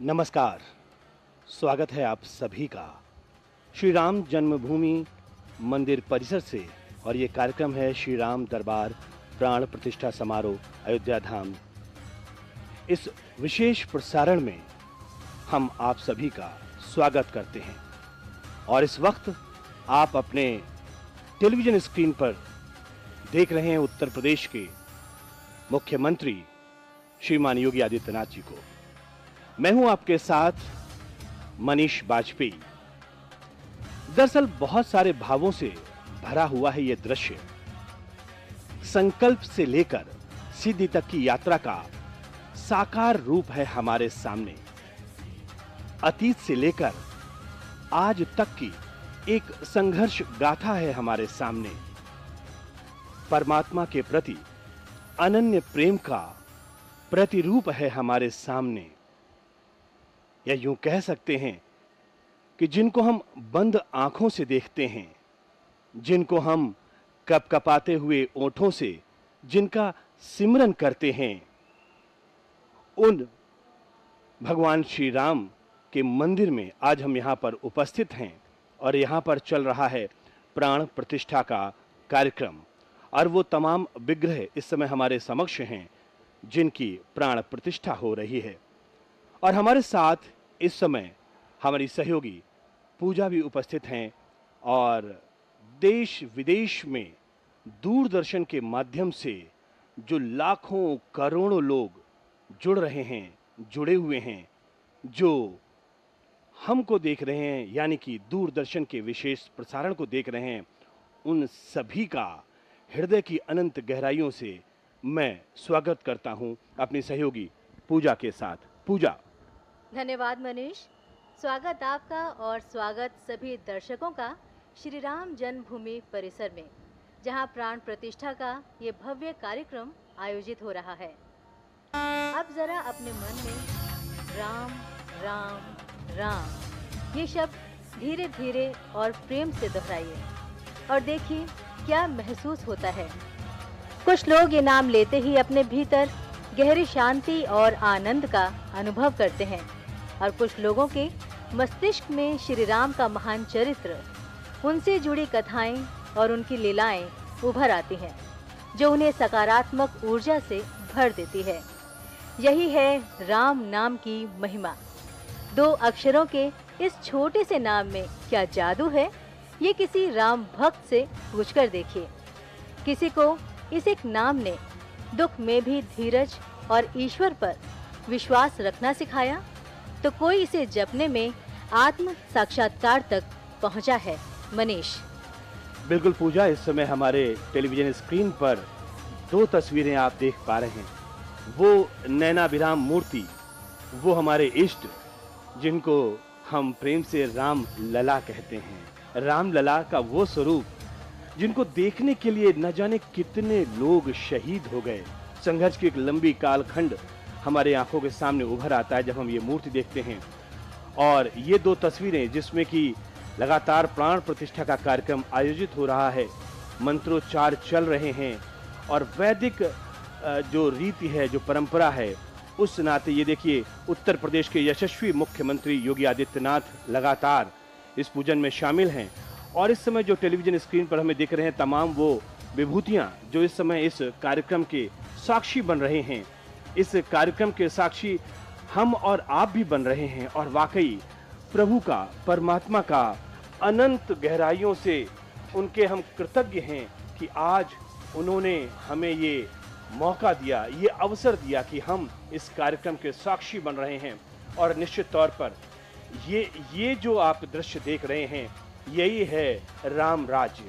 नमस्कार। स्वागत है आप सभी का श्री राम जन्मभूमि मंदिर परिसर से और ये कार्यक्रम है श्री राम दरबार प्राण प्रतिष्ठा समारोह अयोध्या धाम। इस विशेष प्रसारण में हम आप सभी का स्वागत करते हैं और इस वक्त आप अपने टेलीविजन स्क्रीन पर देख रहे हैं उत्तर प्रदेश के मुख्यमंत्री श्रीमान योगी आदित्यनाथ जी को। मैं हूं आपके साथ मनीष बाजपेयी। दरअसल बहुत सारे भावों से भरा हुआ है यह दृश्य। संकल्प से लेकर सिद्धि तक की यात्रा का साकार रूप है हमारे सामने। अतीत से लेकर आज तक की एक संघर्ष गाथा है हमारे सामने। परमात्मा के प्रति अनन्य प्रेम का प्रतिरूप है हमारे सामने। या यूं कह सकते हैं कि जिनको हम बंद आंखों से देखते हैं, जिनको हम कपकपाते हुए ओंठों से जिनका सिमरन करते हैं, उन भगवान श्री राम के मंदिर में आज हम यहाँ पर उपस्थित हैं और यहाँ पर चल रहा है प्राण प्रतिष्ठा का कार्यक्रम। और वो तमाम विग्रह इस समय हमारे समक्ष हैं जिनकी प्राण प्रतिष्ठा हो रही है। और हमारे साथ इस समय हमारी सहयोगी पूजा भी उपस्थित हैं और देश विदेश में दूरदर्शन के माध्यम से जो लाखों करोड़ों लोग जुड़ रहे हैं, जुड़े हुए हैं, जो हमको देख रहे हैं यानी कि दूरदर्शन के विशेष प्रसारण को देख रहे हैं, उन सभी का हृदय की अनंत गहराइयों से मैं स्वागत करता हूं अपनी सहयोगी पूजा के साथ। पूजा। धन्यवाद मनीष। स्वागत आपका और स्वागत सभी दर्शकों का श्री राम जन्मभूमि परिसर में, जहां प्राण प्रतिष्ठा का ये भव्य कार्यक्रम आयोजित हो रहा है। अब जरा अपने मन में राम राम राम ये शब्द धीरे धीरे और प्रेम से दोहराइए और देखिए क्या महसूस होता है। कुछ लोग ये नाम लेते ही अपने भीतर गहरी शांति और आनंद का अनुभव करते हैं और कुछ लोगों के मस्तिष्क में श्री राम का महान चरित्र, उनसे जुड़ी कथाएं और उनकी लीलाएं उभर आती हैं, जो उन्हें सकारात्मक ऊर्जा से भर देती है। यही है राम नाम की महिमा। 2 अक्षरों के इस छोटे से नाम में क्या जादू है, ये किसी राम भक्त से पूछकर देखिए। किसी को इस एक नाम ने दुख में भी धीरज और ईश्वर पर विश्वास रखना सिखाया, तो कोई इसे जपने में आत्म साक्षात्कार तक पहुंचा है। मनीष। बिल्कुल पूजा, इस समय हमारे टेलीविजन स्क्रीन पर 2 तस्वीरें आप देख पा रहे हैं। वो नैनाभिराम मूर्ति, वो हमारे इष्ट जिनको हम प्रेम से राम लला कहते हैं। राम लला का वो स्वरूप जिनको देखने के लिए न जाने कितने लोग शहीद हो गए। संघर्ष की एक लंबी कालखंड हमारे आंखों के सामने उभर आता है जब हम ये मूर्ति देखते हैं। और ये 2 तस्वीरें जिसमें कि लगातार प्राण प्रतिष्ठा का कार्यक्रम आयोजित हो रहा है, मंत्रोच्चार चल रहे हैं और वैदिक जो रीति है, जो परंपरा है, उस नाते ये देखिए उत्तर प्रदेश के यशस्वी मुख्यमंत्री योगी आदित्यनाथ लगातार इस पूजन में शामिल हैं। और इस समय जो टेलीविजन स्क्रीन पर हमें दिख रहे हैं तमाम वो विभूतियां जो इस समय इस कार्यक्रम के साक्षी बन रहे हैं, इस कार्यक्रम के साक्षी हम और आप भी बन रहे हैं। और वाकई प्रभु का, परमात्मा का अनंत गहराइयों से उनके हम कृतज्ञ हैं कि आज उन्होंने हमें ये मौका दिया, ये अवसर दिया कि हम इस कार्यक्रम के साक्षी बन रहे हैं। और निश्चित तौर पर ये जो आप दृश्य देख रहे हैं, यही है राम राज्य,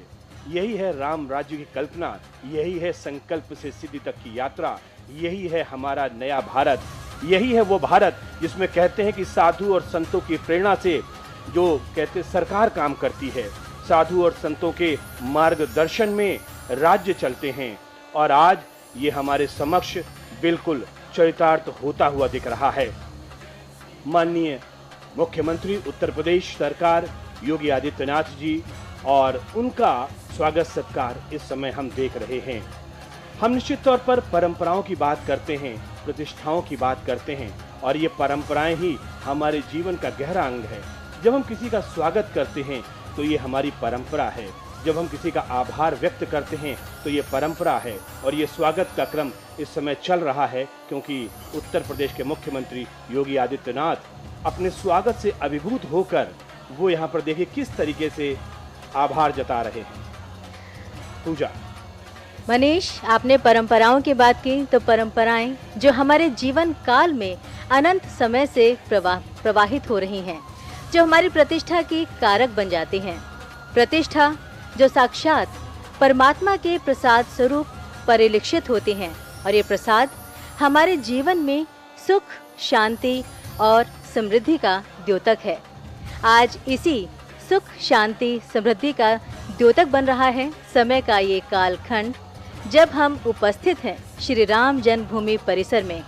यही है राम राज्य की कल्पना, यही है संकल्प से सिद्धि तक की यात्रा, यही है हमारा नया भारत, यही है वो भारत जिसमें कहते हैं कि साधु और संतों की प्रेरणा से जो कहते सरकार काम करती है, साधु और संतों के मार्गदर्शन में राज्य चलते हैं। और आज ये हमारे समक्ष बिल्कुल चरितार्थ होता हुआ दिख रहा है। माननीय मुख्यमंत्री उत्तर प्रदेश सरकार योगी आदित्यनाथ जी और उनका स्वागत सत्कार इस समय हम देख रहे हैं। हम निश्चित तौर पर परंपराओं की बात करते हैं, प्रतिष्ठाओं की बात करते हैं और ये परंपराएं ही हमारे जीवन का गहरा अंग है। जब हम किसी का स्वागत करते हैं तो ये हमारी परंपरा है। जब हम किसी का आभार व्यक्त करते हैं तो ये परंपरा है। और ये स्वागत का क्रम इस समय चल रहा है, क्योंकि उत्तर प्रदेश के मुख्यमंत्री योगी आदित्यनाथ अपने स्वागत से अभिभूत होकर वो यहाँ पर देखिए किस तरीके से आभार जता रहे हैं। पूजा। मनीष, आपने परंपराओं की बात की, तो परंपराएं जो हमारे जीवन काल में अनंत समय से प्रवाहित हो रही हैं, जो हमारी प्रतिष्ठा की कारक बन जाती हैं। प्रतिष्ठा जो साक्षात परमात्मा के प्रसाद स्वरूप परिलक्षित होती हैं, और ये प्रसाद हमारे जीवन में सुख, शांति और समृद्धि का द्योतक है। आज इसी सुख, शांति, समृद्धि का द्योतक बन रहा है समय का ये कालखंड, जब हम उपस्थित हैं श्री राम जन्मभूमि परिसर में,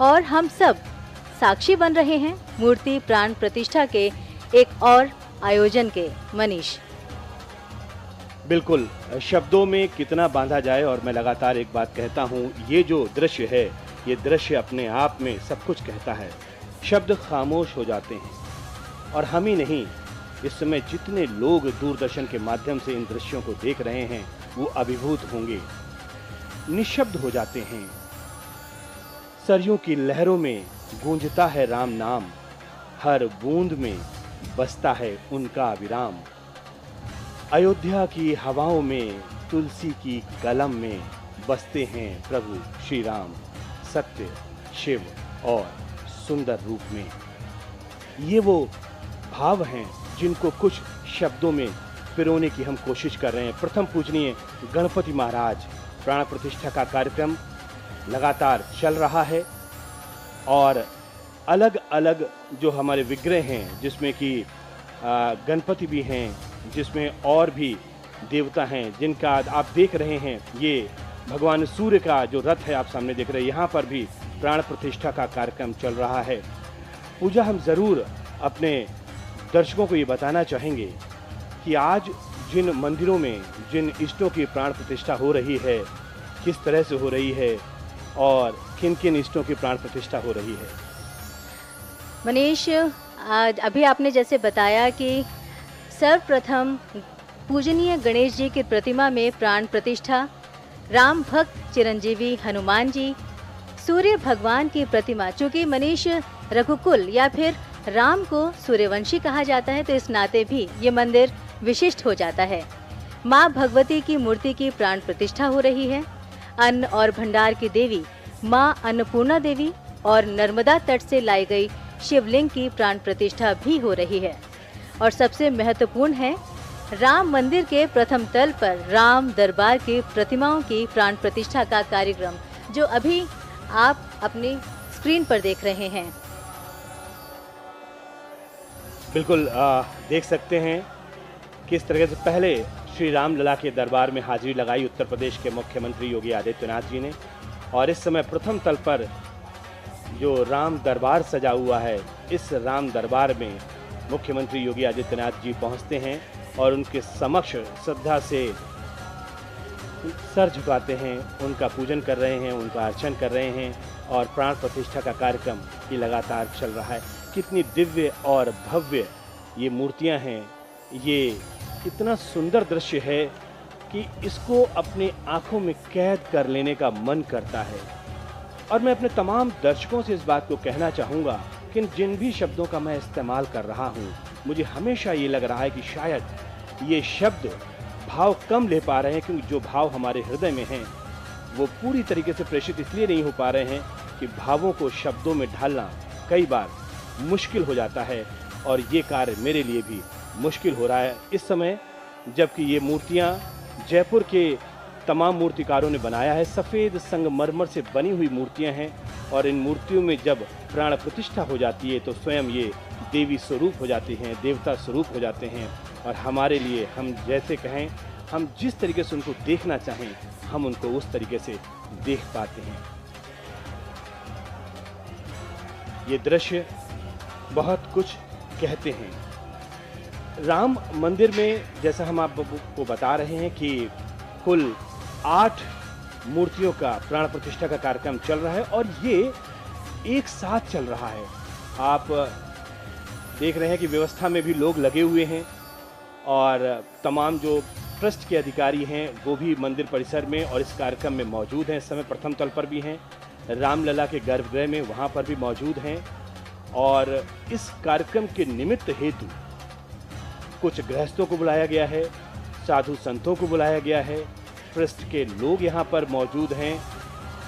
और हम सब साक्षी बन रहे हैं मूर्ति प्राण प्रतिष्ठा के एक और आयोजन के। मनीष। बिल्कुल, शब्दों में कितना बांधा जाए, और मैं लगातार एक बात कहता हूँ, ये जो दृश्य है, ये दृश्य अपने आप में सब कुछ कहता है। शब्द खामोश हो जाते हैं, और हम ही नहीं, इस समय जितने लोग दूरदर्शन के माध्यम से इन दृश्यों को देख रहे हैं वो अभिभूत होंगे, निशब्द हो जाते हैं। सरयों की लहरों में गूंजता है राम नाम, हर बूंद में बसता है उनका विराम। अयोध्या की हवाओं में, तुलसी की कलम में बसते हैं प्रभु श्री राम, सत्य, शिव और सुंदर रूप में। ये वो भाव हैं जिनको कुछ शब्दों में पिरोने की हम कोशिश कर रहे हैं। प्रथम पूजनीय गणपति महाराज प्राण प्रतिष्ठा का कार्यक्रम लगातार चल रहा है, और अलग अलग जो हमारे विग्रह हैं, जिसमें कि गणपति भी हैं, जिसमें और भी देवता हैं, जिनका आप देख रहे हैं। ये भगवान सूर्य का जो रथ है आप सामने देख रहे हैं, यहाँ पर भी प्राण प्रतिष्ठा का कार्यक्रम चल रहा है। पूजा, हम ज़रूर अपने दर्शकों को ये बताना चाहेंगे कि आज जिन मंदिरों में जिन इष्टों की प्राण प्रतिष्ठा हो रही है, किस तरह से हो रही है, और किन किन इष्टों की प्राण प्रतिष्ठा हो रही है। मनीष, आज अभी आपने जैसे बताया कि सर्वप्रथम पूजनीय गणेश जी की प्रतिमा में प्राण प्रतिष्ठा, राम भक्त चिरंजीवी हनुमान जी, सूर्य भगवान की प्रतिमा, चूँकि मनीष रघुकुल या फिर राम को सूर्यवंशी कहा जाता है, तो इस नाते भी ये मंदिर विशिष्ट हो जाता है। माँ भगवती की मूर्ति की प्राण प्रतिष्ठा हो रही है। अन्न और भंडार की देवी माँ अन्नपूर्णा देवी और नर्मदा तट से लाई गई शिवलिंग की प्राण प्रतिष्ठा भी हो रही है। और सबसे महत्वपूर्ण है, राम मंदिर के प्रथम तल पर राम दरबार की प्रतिमाओं की प्राण प्रतिष्ठा का कार्यक्रम, जो अभी आप अपनी स्क्रीन पर देख रहे हैं। बिल्कुल, देख सकते हैं किस तरह से पहले श्री राम लला के दरबार में हाजिरी लगाई उत्तर प्रदेश के मुख्यमंत्री योगी आदित्यनाथ जी ने, और इस समय प्रथम तल पर जो राम दरबार सजा हुआ है, इस राम दरबार में मुख्यमंत्री योगी आदित्यनाथ जी पहुंचते हैं और उनके समक्ष श्रद्धा से सर झुकाते हैं, उनका पूजन कर रहे हैं, उनका अर्चन कर रहे हैं, और प्राण प्रतिष्ठा का कार्यक्रम ये लगातार चल रहा है। कितनी दिव्य और भव्य ये मूर्तियां हैं, ये इतना सुंदर दृश्य है कि इसको अपने आंखों में कैद कर लेने का मन करता है। और मैं अपने तमाम दर्शकों से इस बात को कहना चाहूँगा कि जिन भी शब्दों का मैं इस्तेमाल कर रहा हूँ, मुझे हमेशा ये लग रहा है कि शायद ये शब्द भाव कम ले पा रहे हैं, क्योंकि जो भाव हमारे हृदय में हैं वो पूरी तरीके से प्रेषित इसलिए नहीं हो पा रहे हैं कि भावों को शब्दों में ढालना कई बार मुश्किल हो जाता है, और ये कार्य मेरे लिए भी मुश्किल हो रहा है इस समय, जबकि ये मूर्तियाँ जयपुर के तमाम मूर्तिकारों ने बनाया है। सफ़ेद संगमरमर से बनी हुई मूर्तियाँ हैं, और इन मूर्तियों में जब प्राण प्रतिष्ठा हो जाती है तो स्वयं ये देवी स्वरूप हो जाती हैं, देवता स्वरूप हो जाते हैं। और हमारे लिए, हम जैसे कहें, हम जिस तरीके से उनको देखना चाहें, हम उनको उस तरीके से देख पाते हैं। ये दृश्य बहुत कुछ कहते हैं। राम मंदिर में जैसा हम आपको बता रहे हैं कि कुल 8 मूर्तियों का प्राण प्रतिष्ठा का कार्यक्रम चल रहा है, और ये एक साथ चल रहा है। आप देख रहे हैं कि व्यवस्था में भी लोग लगे हुए हैं और तमाम जो ट्रस्ट के अधिकारी हैं वो भी मंदिर परिसर में और इस कार्यक्रम में मौजूद हैं। इस समय प्रथम तल पर भी हैं, रामलला के गर्भगृह में वहाँ पर भी मौजूद हैं और इस कार्यक्रम के निमित्त हेतु कुछ गृहस्थों को बुलाया गया है, साधु संतों को बुलाया गया है, ट्रस्ट के लोग यहाँ पर मौजूद हैं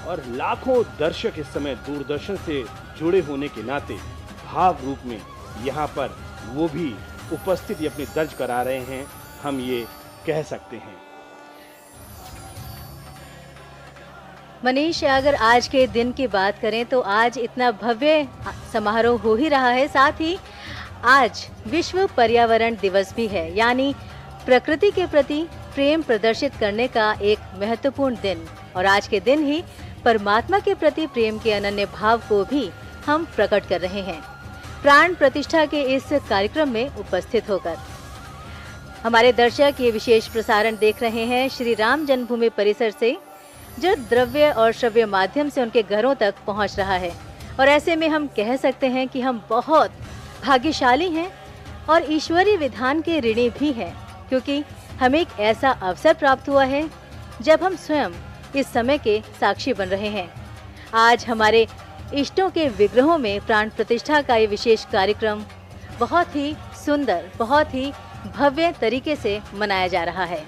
और लाखों दर्शक इस समय दूरदर्शन से जुड़े होने के नाते भाव रूप में यहाँ पर वो भी उपस्थिति अपनी दर्ज करा रहे हैं, हम ये कह सकते हैं। मनीष, अगर आज के दिन की बात करें तो आज इतना भव्य समारोह हो ही रहा है, साथ ही आज विश्व पर्यावरण दिवस भी है, यानी प्रकृति के प्रति प्रेम प्रदर्शित करने का एक महत्वपूर्ण दिन। और आज के दिन ही परमात्मा के प्रति प्रेम के अनन्य भाव को भी हम प्रकट कर रहे हैं प्राण प्रतिष्ठा के इस कार्यक्रम में उपस्थित होकर। हमारे दर्शक ये विशेष प्रसारण देख रहे हैं श्री राम जन्मभूमि परिसर से, जो द्रव्य और श्रव्य माध्यम से उनके घरों तक पहुंच रहा है। और ऐसे में हम कह सकते हैं कि हम बहुत भाग्यशाली हैं और ईश्वरीय विधान के ऋणी भी हैं, क्योंकि हमें एक ऐसा अवसर प्राप्त हुआ है जब हम स्वयं इस समय के साक्षी बन रहे हैं। आज हमारे इष्टों के विग्रहों में प्राण प्रतिष्ठा का ये विशेष कार्यक्रम बहुत ही सुंदर, बहुत ही भव्य तरीके से मनाया जा रहा है।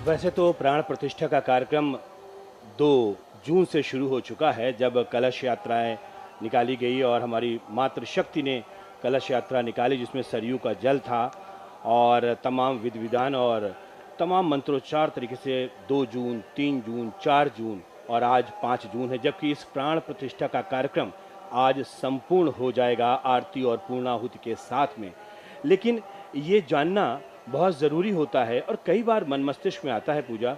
वैसे तो प्राण प्रतिष्ठा का कार्यक्रम 2 जून से शुरू हो चुका है, जब कलश यात्राएं निकाली गई और हमारी मातृशक्ति ने कलश यात्रा निकाली जिसमें सरयू का जल था और तमाम विधि विधान और तमाम मंत्रोच्चार तरीके से 2 जून, 3 जून, 4 जून और आज 5 जून है, जबकि इस प्राण प्रतिष्ठा का कार्यक्रम आज संपूर्ण हो जाएगा आरती और पूर्णाहुति के साथ में। लेकिन ये जानना बहुत ज़रूरी होता है और कई बार मन मस्तिष्क में आता है पूजा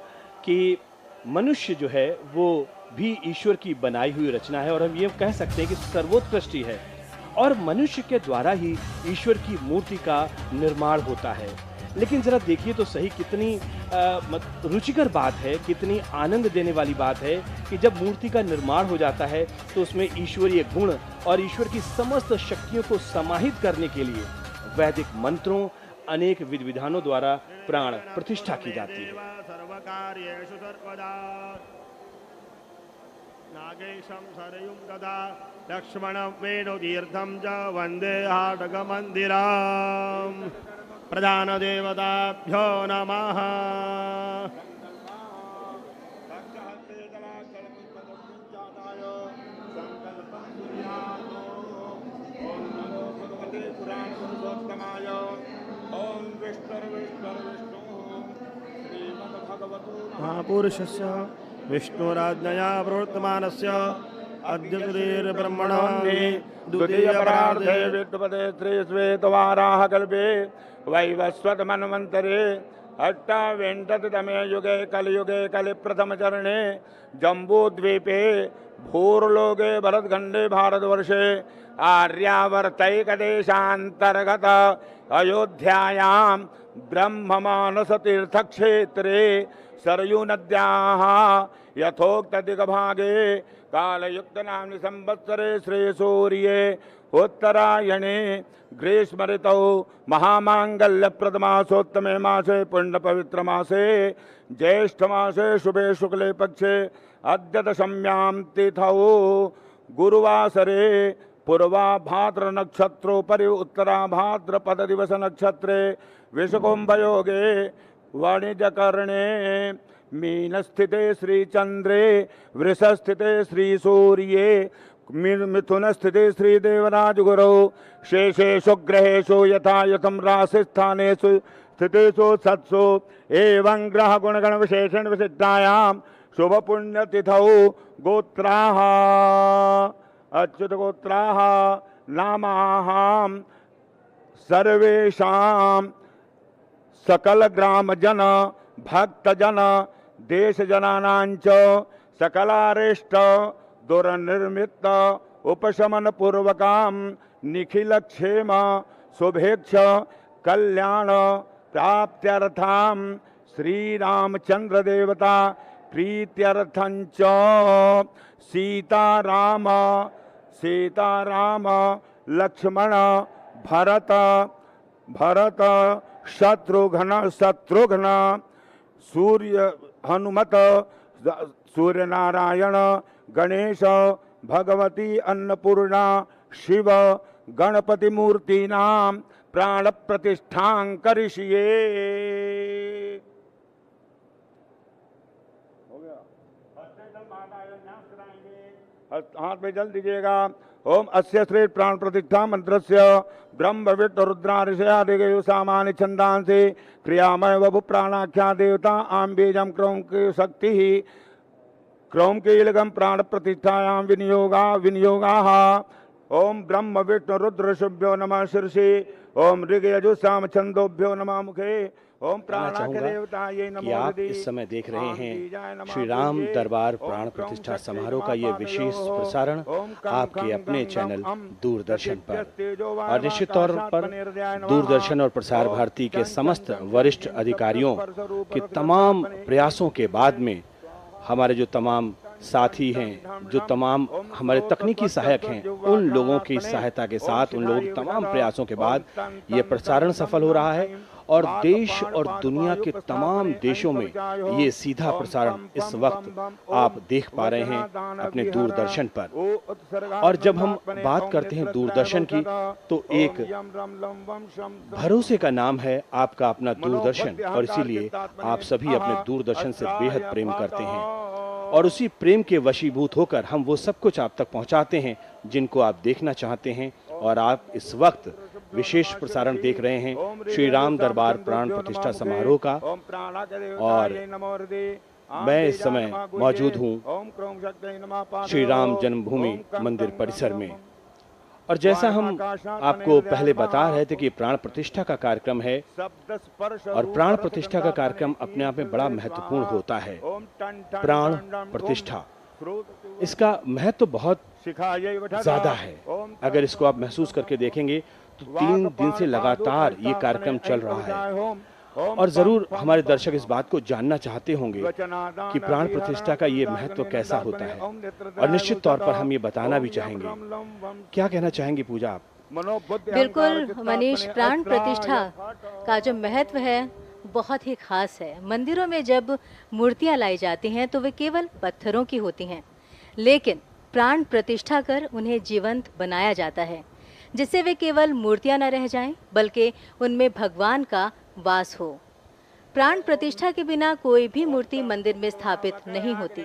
कि मनुष्य जो है वो भी ईश्वर की बनाई हुई रचना है और हम ये कह सकते हैं कि सर्वोत्कृष्ट है और मनुष्य के द्वारा ही ईश्वर की मूर्ति का निर्माण होता है। लेकिन जरा देखिए तो सही, कितनी रुचिकर बात है, कितनी आनंद देने वाली बात है कि जब मूर्ति का निर्माण हो जाता है तो उसमें ईश्वरीय गुण और ईश्वर की समस्त शक्तियों को समाहित करने के लिए वैदिक मंत्रों, अनेक विधि विधानों द्वारा प्राण प्रतिष्ठा की जाती है। नागेशं सरयुं तदा लक्ष्मणं वेणुतीर्थं च वन्दे हाटकमन्दिरम् प्रधानदेवताभ्यो नमः। महापुरुषस्य विष्णुराज्ञया प्रवर्तमानस्य अद्य ब्रह्मणा द्वितीयपरार्धे विद्युपदे श्रीश्वेतवाराह कल्पे वैवस्वत मन्वन्तरे अष्टाविंशतितमे युगे कलियुगे कलिप्रथमचरणे जम्बूद्वीपे भूर्लोके भरतखण्डे भारतवर्षे आर्यावर्तैकदेशान्तर्गत अयोध्यायां ब्रह्ममानसतीर्थक्षेत्रे सरयूनद्याः यथोक्तदिग्भागे कालयुक्तनाम्नि संवत्सरे श्रीसूर्ये उत्तरायणे ग्रीष्म ऋतौ महामांगल्यप्रदमासोत्तमे मासे पुण्यपवित्रमासे ज्येष्ठमासे शुभे शुक्ले पक्षे अद्य दशम्यां तिथौ गुरुवासरे पूर्वा भाद्र नक्षत्रोपरि उत्तरा भाद्रपद दिवस नक्षत्रे विषकुंभयोगे वाणिज्यकरणे मीनस्थिते श्रीचंद्रे वृषस्थिते श्रीसूर्ये मिथुनस्थिते श्रीदेवराजगुरौ शेषेषु ग्रहेषु यथा यथं राशिस्थानेषु स्थितेषु सत्सु एवं ग्रह गुणगण विशेषण विशिष्टायां शुभ पुण्यतिथौ गोत्राः अच्युत गोत्राः नामाः सर्वेषां सकल ग्राम जन भक्त जन देश जनानांच सकलारेष्ट दुर्निर्मित उपशमन पूर्वकाम निखिल क्षेम शुभेच्छ कल्याण प्राप्त्यर्थाम श्री रामचंद्र देवता प्रीत्यर्थं च सीताराम सीताराम लक्ष्मण भरत भरत शत्रुघ्न शत्रुघ्न सूर्य हनुमत सूर्य नारायण गणेश भगवती अन्नपूर्णा शिव गणपति मूर्तीनां प्राण प्रतिष्ठां करिष्ये। हो गया, हाथ में जल दीजिएगा। ओम अस्य श्री प्राण प्रतिष्ठा मंत्रस्य ब्रह्म विष्णु रुद्रा ऋषयादिगयो सामान्य छंदांसे क्रियामय वभु प्राणाख्या देवता आम बीजम क्रौम की शक्ति क्रौम कीलगम प्राण प्रतिष्ठायां विनियोगाः। ओम ब्रह्म विष्णु रुद्र शुभ्यो नमः शीर्षे ओम ऋग यजुसाम छंदोभ्यो नमः मुखे ओम प्राणाख्य देवताये नमो। कि आप इस समय देख रहे हैं श्री राम दरबार प्राण प्रतिष्ठा समारोह का ये विशेष प्रसारण आपके अपने चैनल दूरदर्शन पर, और निश्चित तौर पर दूरदर्शन और प्रसार भारती के समस्त वरिष्ठ अधिकारियों के तमाम प्रयासों के बाद में हमारे जो तमाम साथी हैं, जो तमाम हमारे तकनीकी सहायक हैं, उन लोगों की सहायता के साथ, उन लोगों के तमाम प्रयासों के बाद ये प्रसारण सफल हो रहा है और देश और दुनिया के तमाम देशों में ये सीधा प्रसारण इस वक्त आप देख पा रहे हैं अपने दूरदर्शन पर। और जब हम बात करते हैं दूरदर्शन की तो एक भरोसे का नाम है आपका अपना दूरदर्शन, और इसीलिए आप सभी अपने दूरदर्शन से बेहद प्रेम करते हैं और उसी प्रेम के वशीभूत होकर हम वो सब कुछ आप तक पहुंचाते हैं जिनको आप देखना चाहते हैं। और आप इस वक्त विशेष प्रसारण देख रहे हैं श्री राम दरबार प्राण प्रतिष्ठा समारोह का, और मैं इस समय मौजूद हूं श्री राम जन्मभूमि मंदिर परिसर में। और जैसा हम आपको पहले बता रहे थे कि प्राण प्रतिष्ठा का कार्यक्रम है, और प्राण प्रतिष्ठा का कार्यक्रम अपने आप में बड़ा महत्वपूर्ण होता है। प्राण प्रतिष्ठा, इसका महत्व बहुत ज्यादा है। अगर इसको आप महसूस करके देखेंगे तो 3 दिन से लगातार ये कार्यक्रम चल रहा है, और जरूर हमारे दर्शक इस बात को जानना चाहते होंगे कि प्राण प्रतिष्ठा का ये महत्व कैसा होता है, और निश्चित तौर पर हम ये बताना भी चाहेंगे। क्या कहना चाहेंगी पूजा आप? बिल्कुल मनीष, प्राण प्रतिष्ठा का जो महत्व है बहुत ही खास है। मंदिरों में जब मूर्तियां लाई जाती हैं तो वे केवल पत्थरों की होती हैं, लेकिन प्राण प्रतिष्ठा कर उन्हें जीवंत बनाया जाता है, जिससे वे केवल मूर्तियां न रह जाएं, बल्कि उनमें भगवान का वास हो। प्राण प्रतिष्ठा के बिना कोई भी मूर्ति मंदिर में स्थापित नहीं होती।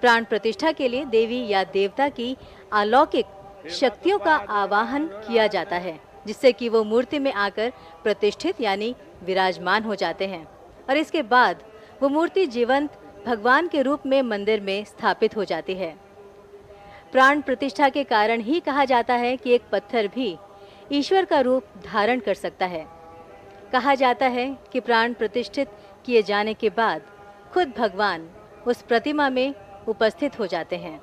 प्राण प्रतिष्ठा के लिए देवी या देवता की अलौकिक शक्तियों का आवाहन किया जाता है, जिससे कि वो मूर्ति में आकर प्रतिष्ठित यानी विराजमान हो जाते हैं, और इसके बाद वो मूर्ति जीवंत भगवान के रूप में मंदिर में स्थापित हो जाती है। प्राण प्रतिष्ठा के कारण ही कहा जाता है कि एक पत्थर भी ईश्वर का रूप धारण कर सकता है। कहा जाता है कि प्राण प्रतिष्ठित किए जाने के बाद खुद भगवान उस प्रतिमा में उपस्थित हो जाते हैं,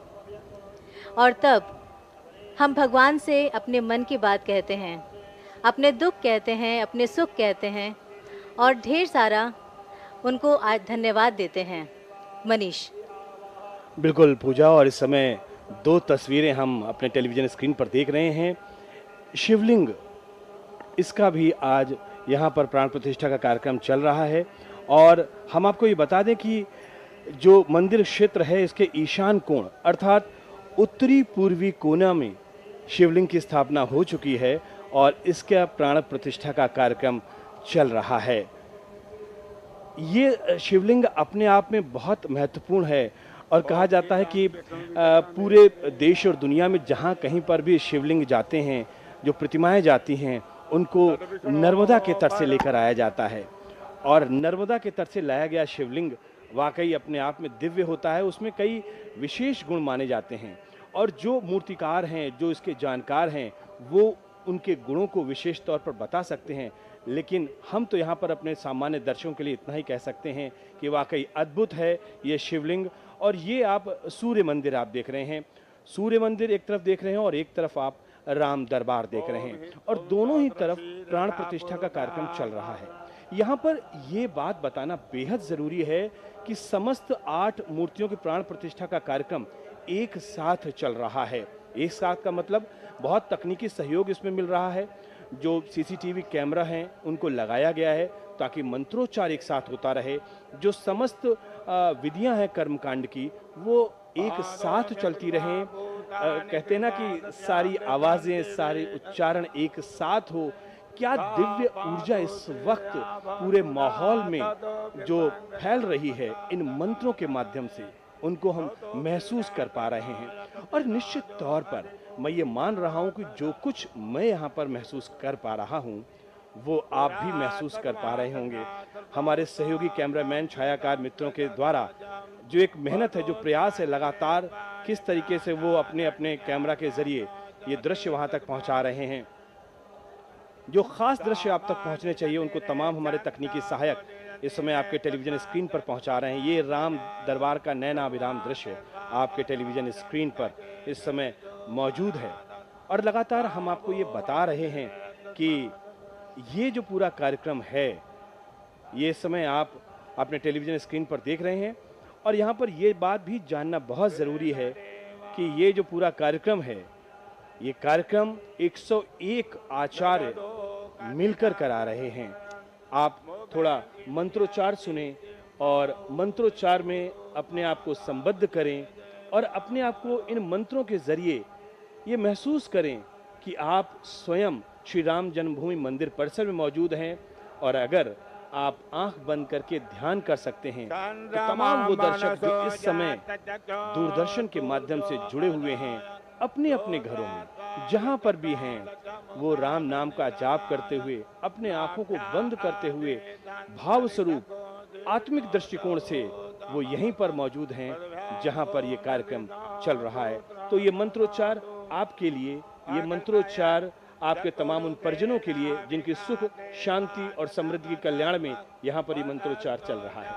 और तब हम भगवान से अपने मन की बात कहते हैं, अपने दुख कहते हैं, अपने सुख कहते हैं, और ढेर सारा उनको आज धन्यवाद देते हैं। मनीष। बिल्कुल पूजा, और इस समय 2 तस्वीरें हम अपने टेलीविजन स्क्रीन पर देख रहे हैं। शिवलिंग, इसका भी आज यहाँ पर प्राण प्रतिष्ठा का कार्यक्रम चल रहा है, और हम आपको ये बता दें कि जो मंदिर क्षेत्र है इसके ईशान कोण अर्थात उत्तरी पूर्वी कोना में शिवलिंग की स्थापना हो चुकी है, और इसका प्राण प्रतिष्ठा का कार्यक्रम चल रहा है। ये शिवलिंग अपने आप में बहुत महत्वपूर्ण है, और कहा जाता है कि पूरे देश और दुनिया में जहाँ कहीं पर भी शिवलिंग जाते हैं, जो प्रतिमाएं जाती हैं, उनको नर्मदा के तट से लेकर आया जाता है, और नर्मदा के तट से लाया गया शिवलिंग वाकई अपने आप में दिव्य होता है। उसमें कई विशेष गुण माने जाते हैं, और जो मूर्तिकार हैं, जो इसके जानकार हैं, वो उनके गुणों को विशेष तौर पर बता सकते हैं। लेकिन हम तो यहाँ पर अपने सामान्य दर्शकों के लिए इतना ही कह सकते हैं कि वाकई अद्भुत है ये शिवलिंग। और ये आप सूर्य मंदिर आप देख रहे हैं, सूर्य मंदिर एक तरफ देख रहे हैं और एक तरफ आप राम दरबार देख रहे हैं, और दोनों ही तरफ प्राण प्रतिष्ठा का कार्यक्रम चल रहा है। यहाँ पर ये बात बताना बेहद ज़रूरी है कि समस्त 8 मूर्तियों की प्राण प्रतिष्ठा का कार्यक्रम एक साथ चल रहा है। एक साथ का मतलब बहुत तकनीकी सहयोग इसमें मिल रहा है। जो सीसीटीवी कैमरा हैं, उनको लगाया गया है ताकि मंत्रोच्चार एक साथ होता रहे। जो समस्त विधियां हैं कर्मकांड की, वो एक साथ चलती रहें। कहते हैं ना कि सारी आवाज़ें, सारे उच्चारण एक साथ हो। क्या दिव्य ऊर्जा इस वक्त पूरे माहौल में जो फैल रही है इन मंत्रों के माध्यम से, उनको हम महसूस कर पा रहे हैं। और निश्चित तौर पर मैं ये मान रहा हूं कि जो कुछ मैं यहाँ पर महसूस कर पा रहा हूं, वो आप भी महसूस कर पा रहे होंगे। हमारे सहयोगी कैमरामैन, छायाकार मित्रों के द्वारा जो एक मेहनत है, जो प्रयास है, लगातार किस तरीके से वो अपने-अपने कैमरा के ज़रिए ये दृश्य वहाँ तक पहुँचा रहे हैं। जो खास दृश्य आप तक पहुंचने चाहिए, उनको तमाम हमारे तकनीकी सहायक इस समय आपके टेलीविजन स्क्रीन पर पहुंचा रहे हैं। ये राम दरबार का नैनाभिराम दृश्य आपके टेलीविजन स्क्रीन पर इस समय मौजूद है। और लगातार हम आपको ये बता रहे हैं कि ये जो पूरा कार्यक्रम है, ये इस समय आप अपने टेलीविजन स्क्रीन पर देख रहे हैं। और यहाँ पर ये बात भी जानना बहुत ज़रूरी है कि ये जो पूरा कार्यक्रम है, ये कार्यक्रम 101 आचार्य मिलकर करा रहे हैं। आप थोड़ा मंत्रोच्चार सुने और मंत्रोच्चार में अपने आप को संबद्ध करें और अपने आप को इन मंत्रों के जरिए ये महसूस करें कि आप स्वयं श्री राम जन्मभूमि मंदिर परिसर में मौजूद हैं। और अगर आप आंख बंद करके ध्यान कर सकते हैं तो तमाम वो दर्शक जो इस समय दूरदर्शन के माध्यम से जुड़े हुए हैं, अपने अपने घरों में जहां पर भी हैं, वो राम नाम का जाप करते हुए, अपने आंखों को बंद करते हुए भाव स्वरूप आत्मिक दृष्टिकोण से वो यहीं पर मौजूद हैं जहां पर ये कार्यक्रम चल रहा है। तो ये मंत्रोच्चार आपके लिए, ये मंत्रोच्चार आपके तमाम उन परिजनों के लिए जिनकी सुख, शांति और समृद्धि के कल्याण में यहाँ पर ये मंत्रोच्चार चल रहा है।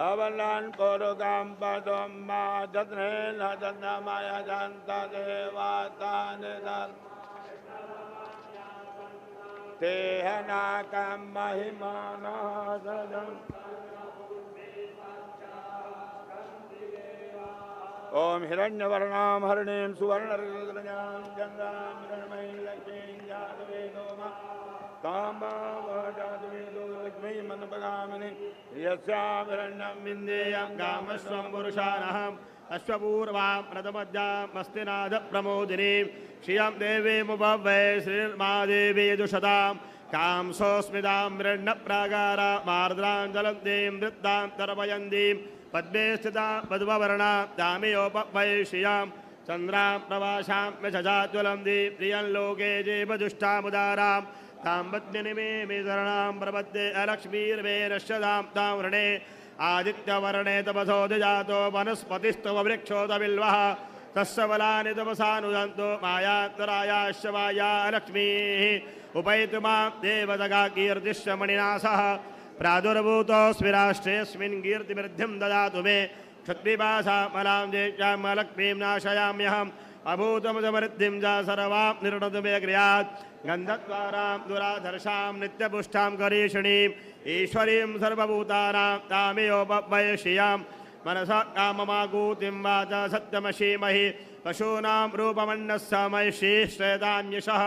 अवलन पुरुगम पदम जत्ने न जन्मय जंत देवातान तेहनाकं महिमाना सदं ओम हिरण्यवर्णां हरिणीं सुवर्णरजनीं चन्द्रां हिरण्मयीं लक्ष्मीं जातवेदोमा ताम्बावजातवेदो लक्ष्मीं मनपगामिनीं यस्यां हिरण्यं विन्देयं कामस्वं पुरुषानहम् अश्वपूर्वां रथमध्यां मस्तिनाथ प्रमोदिनीं श्रियं देवीमुपवै श्रीर्मादेवी यजुषतां कांसोऽस्मितां मृण्णप्राकारा मार्द्रां ज्वलन्तीं वृत्तां तर्पयन्तीं पद्मे स्थितां मधुवर्णां दामियोपवै श्रियां चन्द्रां प्रवासां यशजाज्वलन्तीं प्रियं लोके जीवदुष्टामुदारां तां पद्मिनीमे शरणां प्रपद्ये अलक्ष्मीर्वेरश्यदां तां वृणे आदित्यवर्णे तपसो जातो वनस्पतिस्तव वृक्षोत बिल्वः तस्य बलानि तपसानुदन्तो मायान्तरायाश्च माया लक्ष्मीः उपैतु मां देवदगा कीर्तिश्च मणिनासः प्रादुर्भूतोऽस्मि राष्ट्रेऽस्मिन् कीर्तिवृद्धिं ददातु मे क्षत्रिपाशा मलां देश्यां लक्ष्मीं नाशयाम्यहम् अभूतमृद्धिं च सर्वां निर्णतु मे क्रियात् गन्धद्वारां दुराधर्षां नित्यपुष्टां करीषिणीम् ईश्वरीं सर्वभूतानां तामेयोपवै श्रियां मनसा काममाकूतिं वाचा सत्यमशीमहि पशूनां रूपमन्नस्य मयि श्रीश्रेतान्यशः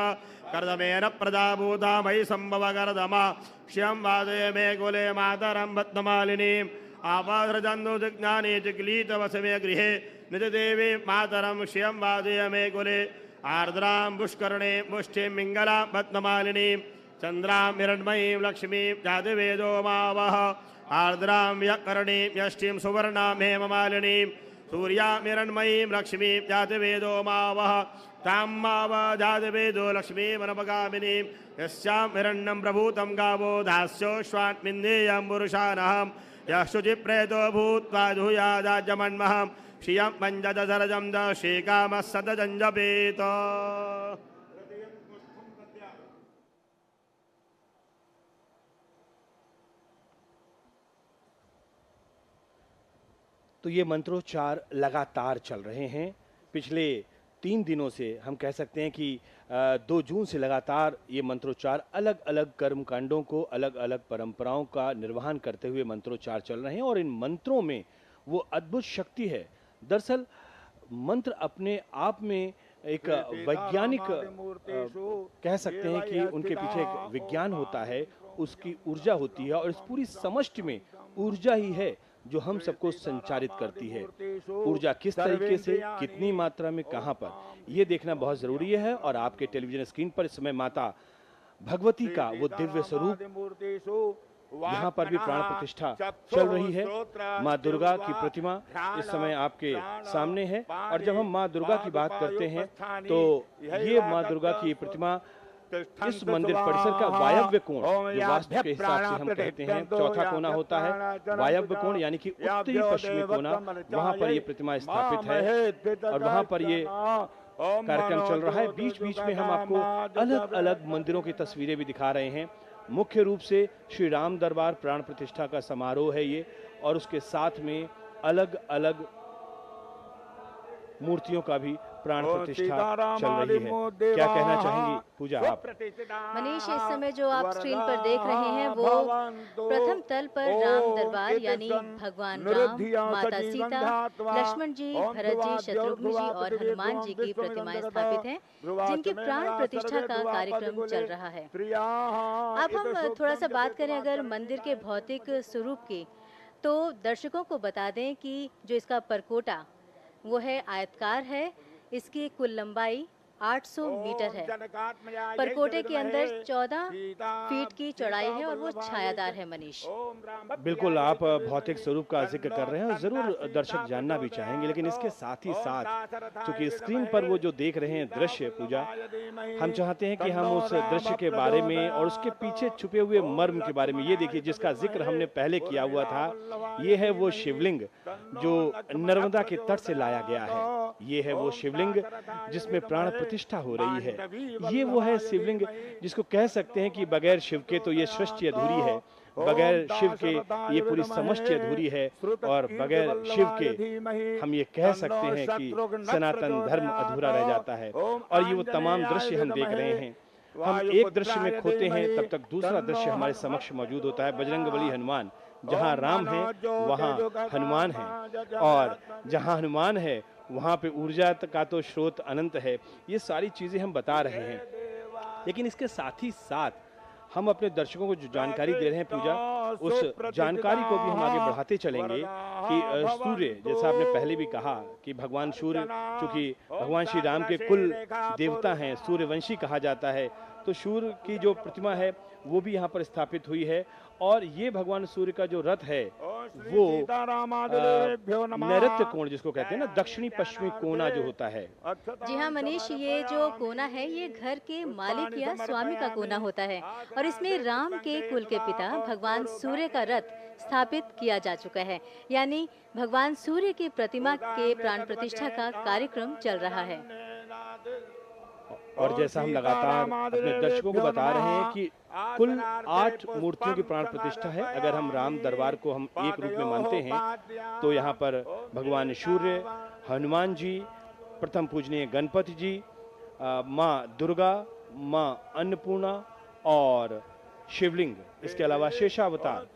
कर्दमेन प्रदाभूता मयि सम्भवकर्दमा श्रियं वादय मे कुले मातरं पद्ममालिनीम् आपादृजन्दुजिज्ञाने जिग्लीतवसमे गृहे निजदेवी मातरं श्रियं वादय मे कुले आर्द्रां पुष्करणे मुष्टिं मिङ्गलां पद्ममालिनीं चन्द्रां हिरण्मयीं लक्ष्मीं जातिवेदो मावः आर्द्रां व्यकरणीं यष्टिं सुवर्णां हेममालिनीं सूर्यां हिरण्मयीं लक्ष्मीं जातिवेदो मावः तां माव जातिवेदो लक्ष्मीमनपगामिनीं यस्यां हिरण्यं प्रभूतं गावो दास्योश्वान्विन्देयं पुरुषानहं यः शुचिप्रेतो भूत्वा जुहुयादाज्यमन्महं श्रियं पञ्चदशरजं दशीकामः सततं जपेत। तो ये मंत्रोच्चार लगातार चल रहे हैं। पिछले 3 दिनों से हम कह सकते हैं कि 2 जून से लगातार ये मंत्रोच्चार अलग अलग कर्मकांडों को, अलग अलग परंपराओं का निर्वहन करते हुए मंत्रोच्चार चल रहे हैं और इन मंत्रों में वो अद्भुत शक्ति है। दरअसल मंत्र अपने आप में एक वैज्ञानिक कह सकते हैं कि उनके पीछे एक विज्ञान होता है, उसकी ऊर्जा होती है और इस पूरी समष्टि में ऊर्जा ही है जो हम सबको संचारित करती है। ऊर्जा किस तरीके से, कितनी मात्रा में, कहां पर, ये देखना बहुत जरूरी है। और आपके टेलीविजन स्क्रीन पर इस समय माता भगवती का वो दिव्य स्वरूप, यहाँ पर भी प्राण प्रतिष्ठा चल रही है। माँ दुर्गा की प्रतिमा इस समय आपके सामने है और जब हम माँ दुर्गा की बात करते हैं तो ये माँ दुर्गा की प्रतिमा इस मंदिर परिसर का वायव्य कोण, जो वास्तु के हिसाब से हम कहते हैं चौथा कोना होता है, वायव्य कोण यानी कि उत्तरी पश्चिमी कोना, वहां पर ये प्रतिमा स्थापित है और वहां पर ये कार्यक्रम चल रहा है। बीच बीच में हम आपको अलग अलग मंदिरों की तस्वीरें भी दिखा रहे हैं। मुख्य रूप से श्री राम दरबार प्राण प्रतिष्ठा का समारोह है ये, और उसके साथ में अलग अलग मूर्तियों का भी प्राण प्रतिष्ठा चल रही है। क्या कहना चाहेंगी पूजा आप? मनीष, इस समय जो आप स्क्रीन पर देख रहे हैं वो प्रथम तल पर राम दरबार यानी भगवान राम, माता सीता, लक्ष्मण जी, भरत जी, शत्रुघ्न जी और हनुमान जी की प्रतिमाएं स्थापित हैं, जिनकी प्राण प्रतिष्ठा का कार्यक्रम चल रहा है। अब हम थोड़ा सा बात करें अगर मंदिर के भौतिक स्वरूप की, तो दर्शकों को बता दें कि जो इसका परकोटा वो है आयतकार है। इसकी कुल लंबाई 800 मीटर है। परकोटे के अंदर 14 फीट की चौड़ाई है और वो छायादार है। मनीष, बिल्कुल आप भौतिक स्वरूप का जिक्र कर रहे हैं और जरूर दर्शक जानना भी चाहेंगे, लेकिन इसके साथ ही साथ चूंकि स्क्रीन पर वो जो देख रहे हैं दृश्य पूजा, हम चाहते हैं कि हम उस दृश्य के बारे में और उसके पीछे छुपे हुए मर्म के बारे में, ये देखिए जिसका जिक्र हमने पहले किया हुआ था, ये है वो शिवलिंग जो नर्मदा के तट से लाया गया है। ये है वो शिवलिंग जिसमें प्राण प्रतिष्ठा हो रही है। ये वो है शिवलिंग जिसको कह सकते हैं कि बगैर शिव के तो ये सृष्टि अधूरी है, बगैर शिव के ये पूरी समष्टि अधूरी है और बगैर शिव के हम ये कह सकते हैं कि सनातन धर्म अधूरा रह जाता है। और ये वो तमाम दृश्य हम देख रहे हैं। हम एक दृश्य में खोते हैं तब तक दूसरा दृश्य हमारे समक्ष मौजूद होता है। बजरंगबली हनुमान, जहाँ राम है वहाँ हनुमान है, और जहाँ हनुमान है वहाँ पे ऊर्जा का तो स्रोत अनंत है। ये सारी चीजें हम बता रहे हैं, लेकिन इसके साथ ही साथ हम अपने दर्शकों को जो जानकारी दे रहे हैं पूजा, उस जानकारी को भी हम आगे बढ़ाते चलेंगे कि सूर्य, जैसा आपने पहले भी कहा कि भगवान सूर्य चूंकि भगवान श्री राम के कुल देवता हैं, सूर्यवंशी कहा जाता है, तो सूर्य की जो प्रतिमा है वो भी यहाँ पर स्थापित हुई है। और ये भगवान सूर्य का जो रथ है वो नैऋत्य कोण जिसको कहते हैं ना, दक्षिणी पश्चिमी कोना जो होता है। जी हाँ मनीष, ये जो कोना है ये घर के मालिक या स्वामी का कोना होता है और इसमें राम के कुल के पिता भगवान सूर्य का रथ स्थापित किया जा चुका है, यानी भगवान सूर्य की प्रतिमा के प्राण प्रतिष्ठा का कार्यक्रम चल रहा है। और जैसा हम लगातार अपने दर्शकों को बता रहे हैं कि कुल 8 मूर्तियों की प्राण प्रतिष्ठा है। अगर हम राम दरबार को हम एक रूप में मानते हैं तो यहाँ पर भगवान सूर्य, हनुमान जी, प्रथम पूजनीय गणपति जी, माँ दुर्गा, माँ अन्नपूर्णा और शिवलिंग, इसके अलावा शेषावतार।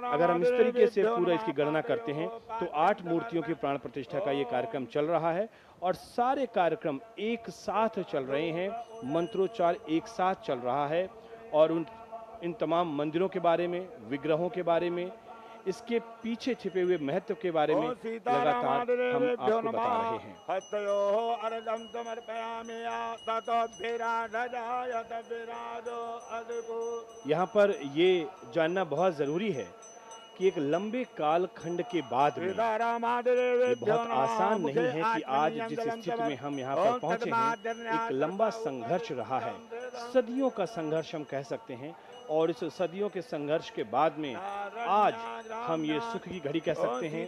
अगर हम इस तरीके से पूरा इसकी गणना करते हैं तो 8 मूर्तियों की प्राण प्रतिष्ठा का ये कार्यक्रम चल रहा है और सारे कार्यक्रम एक साथ चल रहे हैं, मंत्रोच्चार एक साथ चल रहा है और इन तमाम मंदिरों के बारे में, विग्रहों के बारे में, इसके पीछे छिपे हुए महत्व के बारे में लगातार हम आपको बता रहे हैं। यहाँ पर ये जानना बहुत जरूरी है कि एक लंबे काल खंड के बाद में ये बहुत आसान नहीं है कि आज जिस स्थिति में हम यहाँ पर पहुंचे हैं, एक लंबा संघर्ष रहा है, सदियों का संघर्ष हम कह सकते हैं। और इस सदियों के संघर्ष के बाद में आज हम ये सुख की घड़ी कह सकते हैं।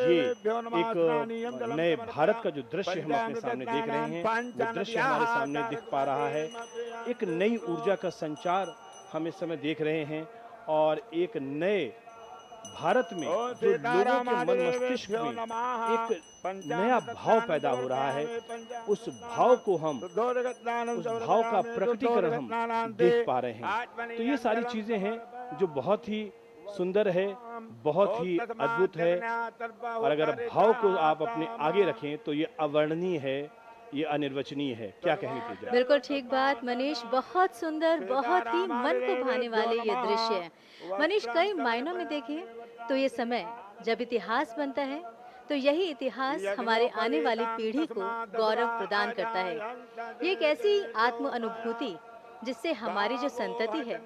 ये एक नए भारत का जो दृश्य हम अपने सामने देख रहे हैं, वो दृश्य हमारे सामने दिख पा रहा है। एक नई ऊर्जा का संचार हम इस समय देख रहे हैं और एक नए भारत में जो लोगों के मन मस्तिष्क में एक नया भाव पैदा हो रहा है, उस भाव को उस भाव का प्रकटीकरण हम देख पा रहे हैं। तो ये सारी चीजें हैं जो बहुत ही सुंदर है, बहुत ही अद्भुत है, और अगर भाव को आप अपने आगे रखें तो ये अवर्णनीय है, ये अनिर्वचनीय है। क्या कहेंगे पूजा? बिल्कुल ठीक बात मनीष, बहुत सुंदर, बहुत ही मन को भाने वाले ये दृश्य है। मनीष, कई मायनों में देखें तो ये समय जब इतिहास बनता है तो यही इतिहास हमारे आने वाली पीढ़ी को गौरव प्रदान करता है। ये एक ऐसी आत्म अनुभूति जिससे हमारी जो संतति है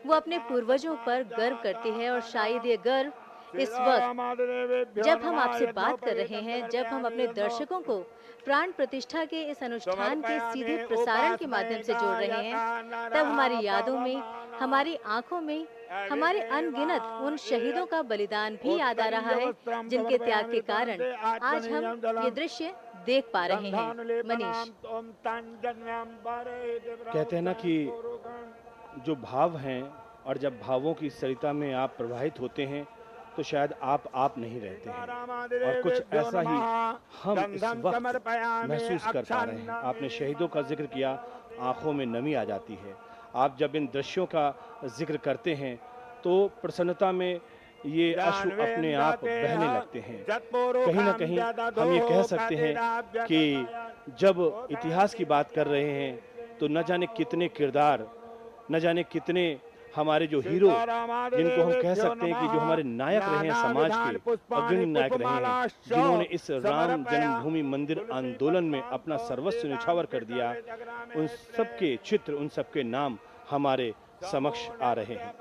वो अपने पूर्वजों पर गर्व करती है, और शायद ये गर्व इस वक्त जब हम आपसे बात कर रहे हैं, जब हम अपने दर्शकों को प्राण प्रतिष्ठा के इस अनुष्ठान के सीधे प्रसारण के माध्यम से जोड़ रहे हैं, तब हमारी यादों में, हमारी आंखों में हमारे अनगिनत उन शहीदों का बलिदान भी याद आ रहा है, जिनके त्याग के कारण आज हम ये दृश्य देख पा रहे हैं। मनीष, कहते हैं ना कि जो भाव हैं, और जब भावों की सरिता में आप प्रवाहित होते हैं तो शायद आप नहीं रहते हैं, और कुछ ऐसा ही हम इस वक्त महसूस कर पा रहे हैं। आपने शहीदों का जिक्र किया, आंखों में नमी आ जाती है। आप जब इन दृश्यों का जिक्र करते हैं तो प्रसन्नता में ये अश्रु अपने आप बहने लगते हैं। कहीं ना कहीं हम ये कह सकते हैं कि जब इतिहास की बात कर रहे हैं तो न जाने कितने किरदार, न जाने कितने हमारे जो हीरो, जिनको हम कह सकते हैं कि जो हमारे नायक रहे हैं, समाज के अग्रणी नायक रहे हैं, जिन्होंने इस राम जन्मभूमि मंदिर आंदोलन में अपना सर्वस्व न्यौछावर कर दिया, उन सबके चित्र, उन सबके नाम हमारे समक्ष आ रहे हैं।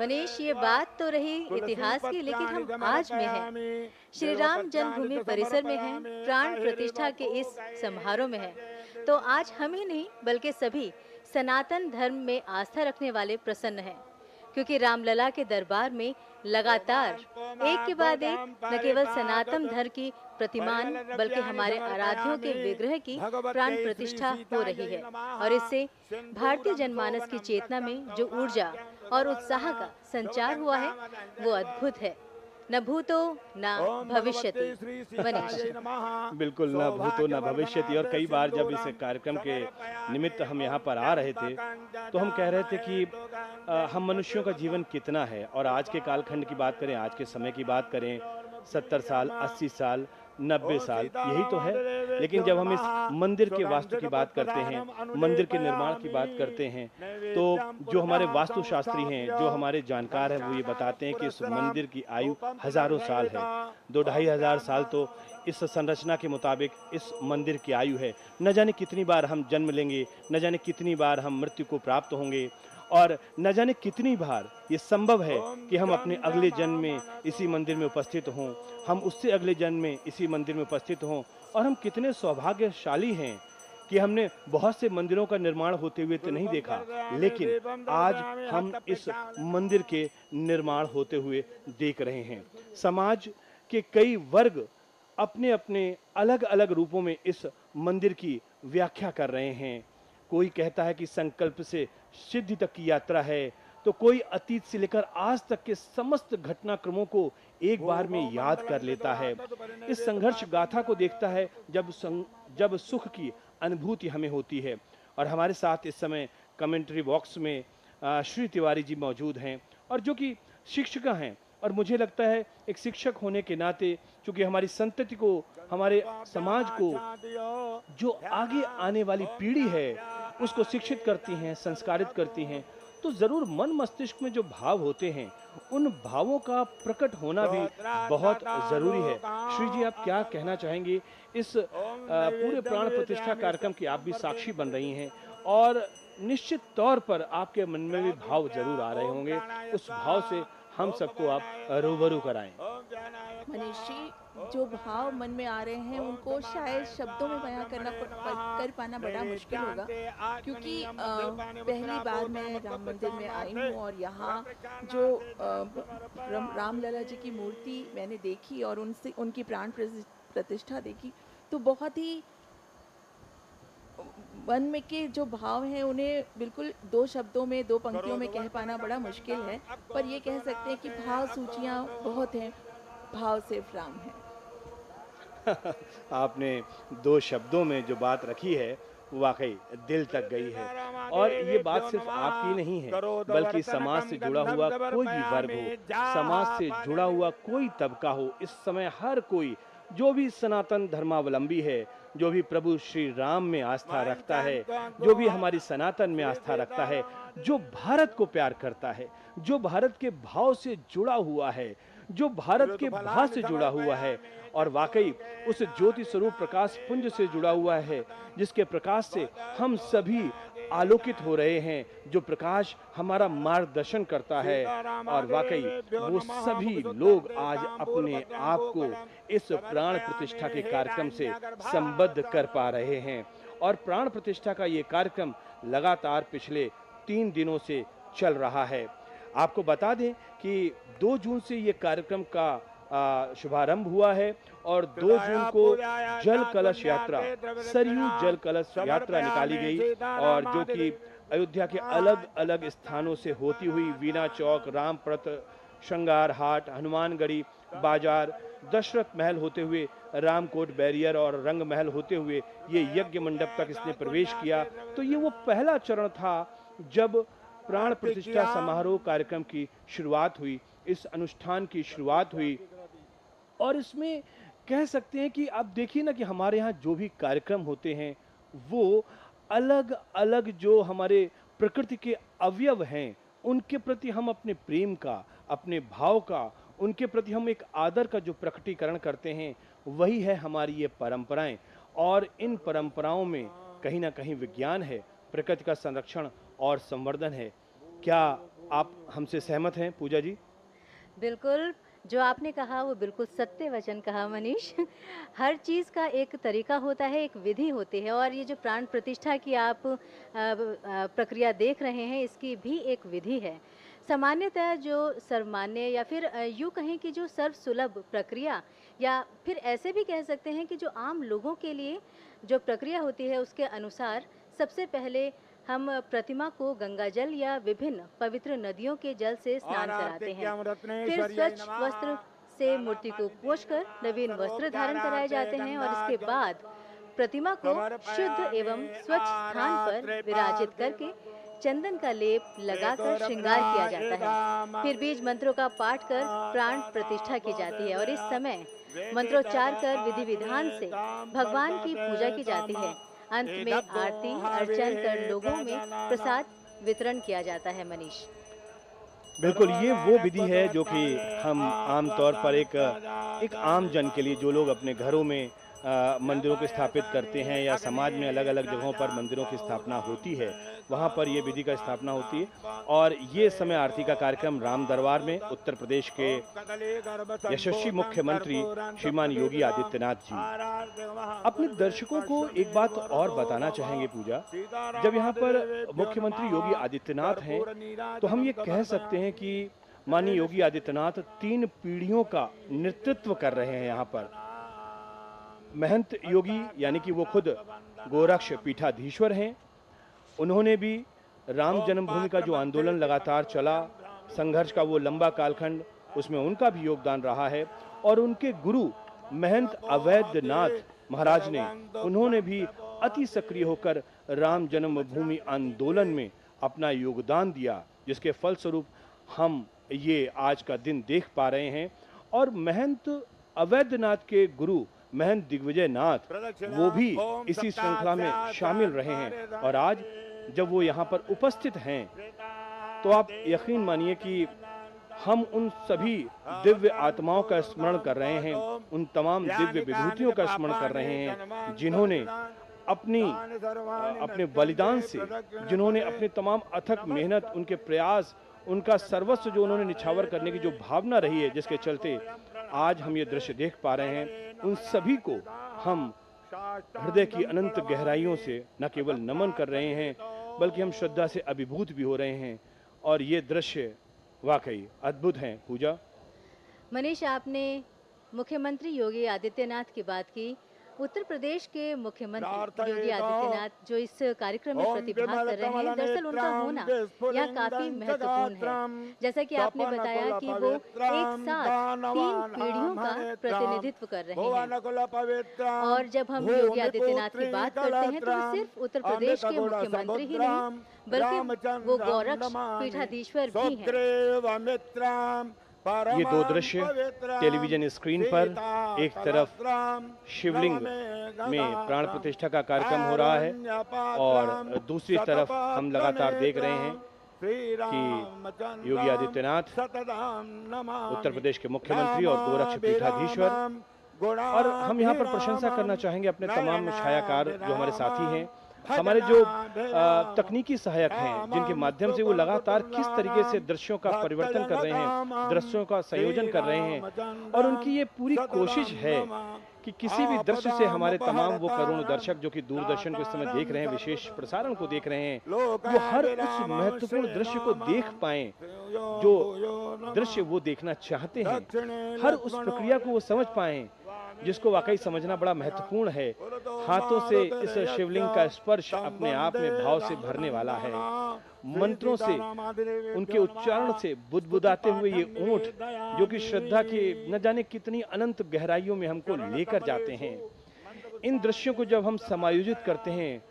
मनीष, ये बात तो रही इतिहास की, लेकिन हम आज में हैं, श्री राम जन्मभूमि परिसर में हैं, प्राण प्रतिष्ठा के इस समारोह में हैं। तो आज हम ही नहीं बल्कि सभी सनातन धर्म में आस्था रखने वाले प्रसन्न हैं, क्योंकि रामलला के दरबार में लगातार एक के बाद एक न केवल सनातन धर्म की प्रतिमान बल्कि हमारे आराध्यों के विग्रह की प्राण प्रतिष्ठा हो रही है, और इससे भारतीय जनमानस की चेतना में जो ऊर्जा और उत्साह का संचार हुआ है वो अद्भुत है। न भूतो न भविष्यति। मनीष, बिल्कुल, न भूतो न भविष्यति। और कई बार जब इस कार्यक्रम के निमित्त हम यहाँ पर आ रहे थे तो हम कह रहे थे कि हम मनुष्यों का जीवन कितना है, और आज के कालखंड की बात करें, आज के समय की बात करें, 70 साल, 80 साल, 90 साल, यही तो है। लेकिन जब हम इस मंदिर के वास्तु की बात करते हैं, मंदिर के निर्माण की बात करते हैं, तो जो हमारे वास्तुशास्त्री हैं, जो हमारे जानकार हैं, वो ये बताते हैं कि इस मंदिर की आयु हजारों साल है। 2-2.5 हजार साल तो इस संरचना के मुताबिक इस मंदिर की आयु है। न जाने कितनी बार हम जन्म लेंगे, न जाने कितनी बार हम मृत्यु को प्राप्त होंगे, और न जाने कितनी बार ये संभव है कि हम अपने अगले जन्म में इसी मंदिर में उपस्थित हों, हम उससे अगले जन्म में इसी मंदिर में उपस्थित हों। और हम कितने सौभाग्यशाली हैं कि हमने बहुत से मंदिरों का निर्माण होते हुए तो नहीं देखा, लेकिन आज हम इस मंदिर के निर्माण होते हुए देख रहे हैं। समाज के कई वर्ग अपने अपने अलग अलग रूपों में इस मंदिर की व्याख्या कर रहे हैं। कोई कहता है कि संकल्प से सिद्धि तक की यात्रा है, तो कोई अतीत से लेकर आज तक के समस्त घटनाक्रमों को एक बार में याद कर लेता है। इस संघर्ष गाथा को देखता है जब सुख की अनुभूति हमें होती है। और हमारे साथ इस समय कमेंट्री बॉक्स में श्री तिवारी जी मौजूद हैं, और जो कि शिक्षिका हैं, और मुझे लगता है एक शिक्षक होने के नाते, चूंकि हमारी संतति को, हमारे समाज को, जो आगे आने वाली पीढ़ी है उसको शिक्षित करती हैं, संस्कारित करती हैं, तो जरूर मन मस्तिष्क में जो भाव होते हैं उन भावों का प्रकट होना भी बहुत जरूरी है। श्री जी, आप क्या कहना चाहेंगे? इस पूरे प्राण प्रतिष्ठा कार्यक्रम की आप भी साक्षी बन रही हैं, और निश्चित तौर पर आपके मन में भी भाव जरूर आ रहे होंगे। उस भाव से हम सबको आप रूबरू कराएं। मनीष जी, जो भाव मन में आ रहे हैं उनको शायद शब्दों में बयां कर पाना बड़ा मुश्किल होगा, क्योंकि पहली बार मैं राम मंदिर में आई हूँ, और यहाँ जो रामलला जी की मूर्ति मैंने देखी और उनसे उनकी प्राण प्रतिष्ठा देखी, तो बहुत ही मन में के जो भाव हैं उन्हें बिल्कुल 2 शब्दों में, 2 पंक्तियों में कह पाना बड़ा मुश्किल है, पर ये कह सकते हैं कि भाव सूचियाँ बहुत हैं, भाव सिर्फ राम है। आपने 2 शब्दों में जो बात रखी है वो वाकई दिल तक गई है। और ये बात सिर्फ आपकी नहीं है, बल्कि समाज से जुड़ा हुआ कोई भी वर्ग हो, समाज से जुड़ा हुआ कोई तबका हो, इस समय हर कोई जो भी सनातन धर्मावलंबी है, जो भी प्रभु श्री राम में आस्था रखता है, जो भी हमारी सनातन में आस्था रखता है, जो भारत को प्यार करता है, जो भारत के भाव से जुड़ा हुआ है, जो भारत के भाव से जुड़ा हुआ है और वाकई उस ज्योति स्वरूप प्रकाश पुंज से जुड़ा हुआ है, जिसके प्रकाश से हम सभी आलोकित हो रहे हैं, जो प्रकाश हमारा मार्गदर्शन करता है। और वाकई वो सभी लोग आज अपने आप को इस प्राण प्रतिष्ठा के कार्यक्रम से संबद्ध कर पा रहे हैं। और प्राण प्रतिष्ठा का ये कार्यक्रम लगातार पिछले 3 दिनों से चल रहा है। आपको बता दें कि 2 जून से ये कार्यक्रम का शुभारंभ हुआ है और 2 जून को जल कलश यात्रा, सरयू जल कलश यात्रा निकाली गई और जो कि अयोध्या के अलग अलग स्थानों से होती हुई वीना चौक, रामप्रत, श्रृंगार हाट, हनुमानगढ़ी बाजार, दशरथ महल होते हुए रामकोट बैरियर और रंग महल होते हुए ये यज्ञ मंडप तक इसने प्रवेश किया। तो ये वो पहला चरण था जब प्राण प्रतिष्ठा समारोह कार्यक्रम की शुरुआत हुई, इस अनुष्ठान की शुरुआत हुई। और इसमें कह सकते हैं कि आप देखिए ना कि हमारे यहाँ जो भी कार्यक्रम होते हैं वो अलग अलग जो हमारे प्रकृति के अवयव हैं उनके प्रति हम अपने प्रेम का, अपने भाव का, उनके प्रति हम एक आदर का जो प्रकटीकरण करते हैं, वही है हमारी ये परंपराएं। और इन परंपराओं में कहीं ना कहीं विज्ञान है, प्रकृति का संरक्षण और संवर्धन है। क्या आप हमसे सहमत हैं पूजा जी? बिल्कुल, जो आपने कहा वो बिल्कुल सत्य वचन कहा मनीष। हर चीज़ का एक तरीका होता है, एक विधि होती है और ये जो प्राण प्रतिष्ठा की आप प्रक्रिया देख रहे हैं, इसकी भी एक विधि है। सामान्यतः जो सर्वमान्य या फिर यूँ कहें कि जो सर्वसुलभ प्रक्रिया या फिर ऐसे भी कह सकते हैं कि जो आम लोगों के लिए जो प्रक्रिया होती है उसके अनुसार सबसे पहले हम प्रतिमा को गंगाजल या विभिन्न पवित्र नदियों के जल से स्नान कराते हैं। फिर स्वच्छ वस्त्र से मूर्ति को पोंछकर नवीन वस्त्र धारण कराए जाते हैं और इसके बाद प्रतिमा को शुद्ध एवं स्वच्छ स्थान पर विराजित करके चंदन का लेप लगाकर श्रृंगार किया जाता है। फिर बीज मंत्रों का पाठ कर प्राण प्रतिष्ठा की जाती है और इस समय मंत्रोच्चार कर विधि विधान से भगवान की पूजा की जाती है। अंत में आरती अर्चन कर लोगों में प्रसाद वितरण किया जाता है। मनीष, बिल्कुल, ये वो विधि है जो कि हम आम तौर पर एक आम जन के लिए, जो लोग अपने घरों में मंदिरों को स्थापित करते हैं या समाज में अलग अलग जगहों पर मंदिरों की स्थापना होती है, वहाँ पर ये विधि का स्थापना होती है। और ये समय आरती का कार्यक्रम राम दरबार में उत्तर प्रदेश के यशस्वी मुख्यमंत्री श्रीमान योगी आदित्यनाथ जी अपने दर्शकों को एक बात और बताना चाहेंगे पूजा। जब यहाँ पर मुख्यमंत्री योगी आदित्यनाथ हैं तो हम ये कह सकते हैं कि माननीय योगी आदित्यनाथ 3 पीढ़ियों का नेतृत्व कर रहे हैं यहाँ पर। महंत योगी यानी कि वो खुद गोरक्ष पीठाधीश्वर हैं, उन्होंने भी राम जन्मभूमि का जो आंदोलन लगातार चला, संघर्ष का वो लंबा कालखंड, उसमें उनका भी योगदान रहा है। और उनके गुरु महंत अवैधनाथ महाराज ने, उन्होंने भी अति सक्रिय होकर राम जन्मभूमि आंदोलन में अपना योगदान दिया, जिसके फलस्वरूप हम ये आज का दिन देख पा रहे हैं। और महंत अवैधनाथ के गुरु महंत दिग्विजय नाथ, वो भी इसी श्रृंखला में शामिल रहे हैं। और आज जब वो यहाँ पर उपस्थित हैं तो आप यकीन मानिए कि हम उन सभी दिव्य आत्माओं का स्मरण कर रहे हैं, उन तमाम दिव्य विभूतियों का स्मरण कर रहे हैं जिन्होंने अपने बलिदान से, जिन्होंने अपने तमाम अथक मेहनत, उनके प्रयास, उनका सर्वस्व जो उन्होंने निछावर करने की जो भावना रही है, जिसके चलते आज हम ये दृश्य देख पा रहे हैं, उन सभी को हम हृदय की अनंत गहराइयों से न केवल नमन कर रहे हैं बल्कि हम श्रद्धा से अभिभूत भी हो रहे हैं। और ये दृश्य वाकई अद्भुत हैं पूजा। मनीष, आपने मुख्यमंत्री योगी आदित्यनाथ की बात की उत्तर प्रदेश के मुख्यमंत्री योगी आदित्यनाथ जो इस कार्यक्रम में प्रतिभाग कर रहे हैं, दरअसल उनका होना यहाँ काफी महत्वपूर्ण है। जैसा कि आपने बताया कि वो एक साथ 3 पीढ़ियों का प्रतिनिधित्व कर रहे हैं। और जब हम योगी आदित्यनाथ की बात करते हैं तो वो सिर्फ उत्तर प्रदेश के मुख्यमंत्री ही नहीं बल्कि वो गोरक्ष पीठाधीश्वर भी हैं। ये दो दृश्य टेलीविजन स्क्रीन पर, एक तरफ शिवलिंग में प्राण प्रतिष्ठा का कार्यक्रम हो रहा है और दूसरी तरफ हम लगातार देख रहे हैं कि योगी आदित्यनाथ उत्तर प्रदेश के मुख्यमंत्री और गोरक्ष पीठाधीश्वर, और हम यहाँ पर प्रशंसा करना चाहेंगे अपने तमाम छायाकार जो हमारे साथी हैं, हमारे जो तकनीकी सहायक हैं, जिनके माध्यम से वो लगातार किस तरीके से दृश्यों का परिवर्तन कर रहे हैं, दृश्यों का संयोजन कर रहे हैं, और उनकी ये पूरी कोशिश है कि किसी भी दृश्य से हमारे तमाम वो करोड़ों दर्शक जो कि दूरदर्शन को इस समय देख रहे हैं, विशेष प्रसारण को देख रहे हैं, वो हर उस महत्वपूर्ण दृश्य को देख पाएं जो दृश्य वो देखना चाहते हैं, हर उस प्रक्रिया को वो समझ पाएं जिसको वाकई समझना बड़ा महत्वपूर्ण है। हाथों से इस शिवलिंग का स्पर्श अपने आप में भाव से भरने वाला है। मंत्रों से, उनके उच्चारण से बुदबुदाते हुए ये ऊंट जो कि श्रद्धा के न जाने कितनी अनंत गहराइयों में हमको लेकर जाते हैं। इन दृश्यों को जब हम समायोजित करते हैं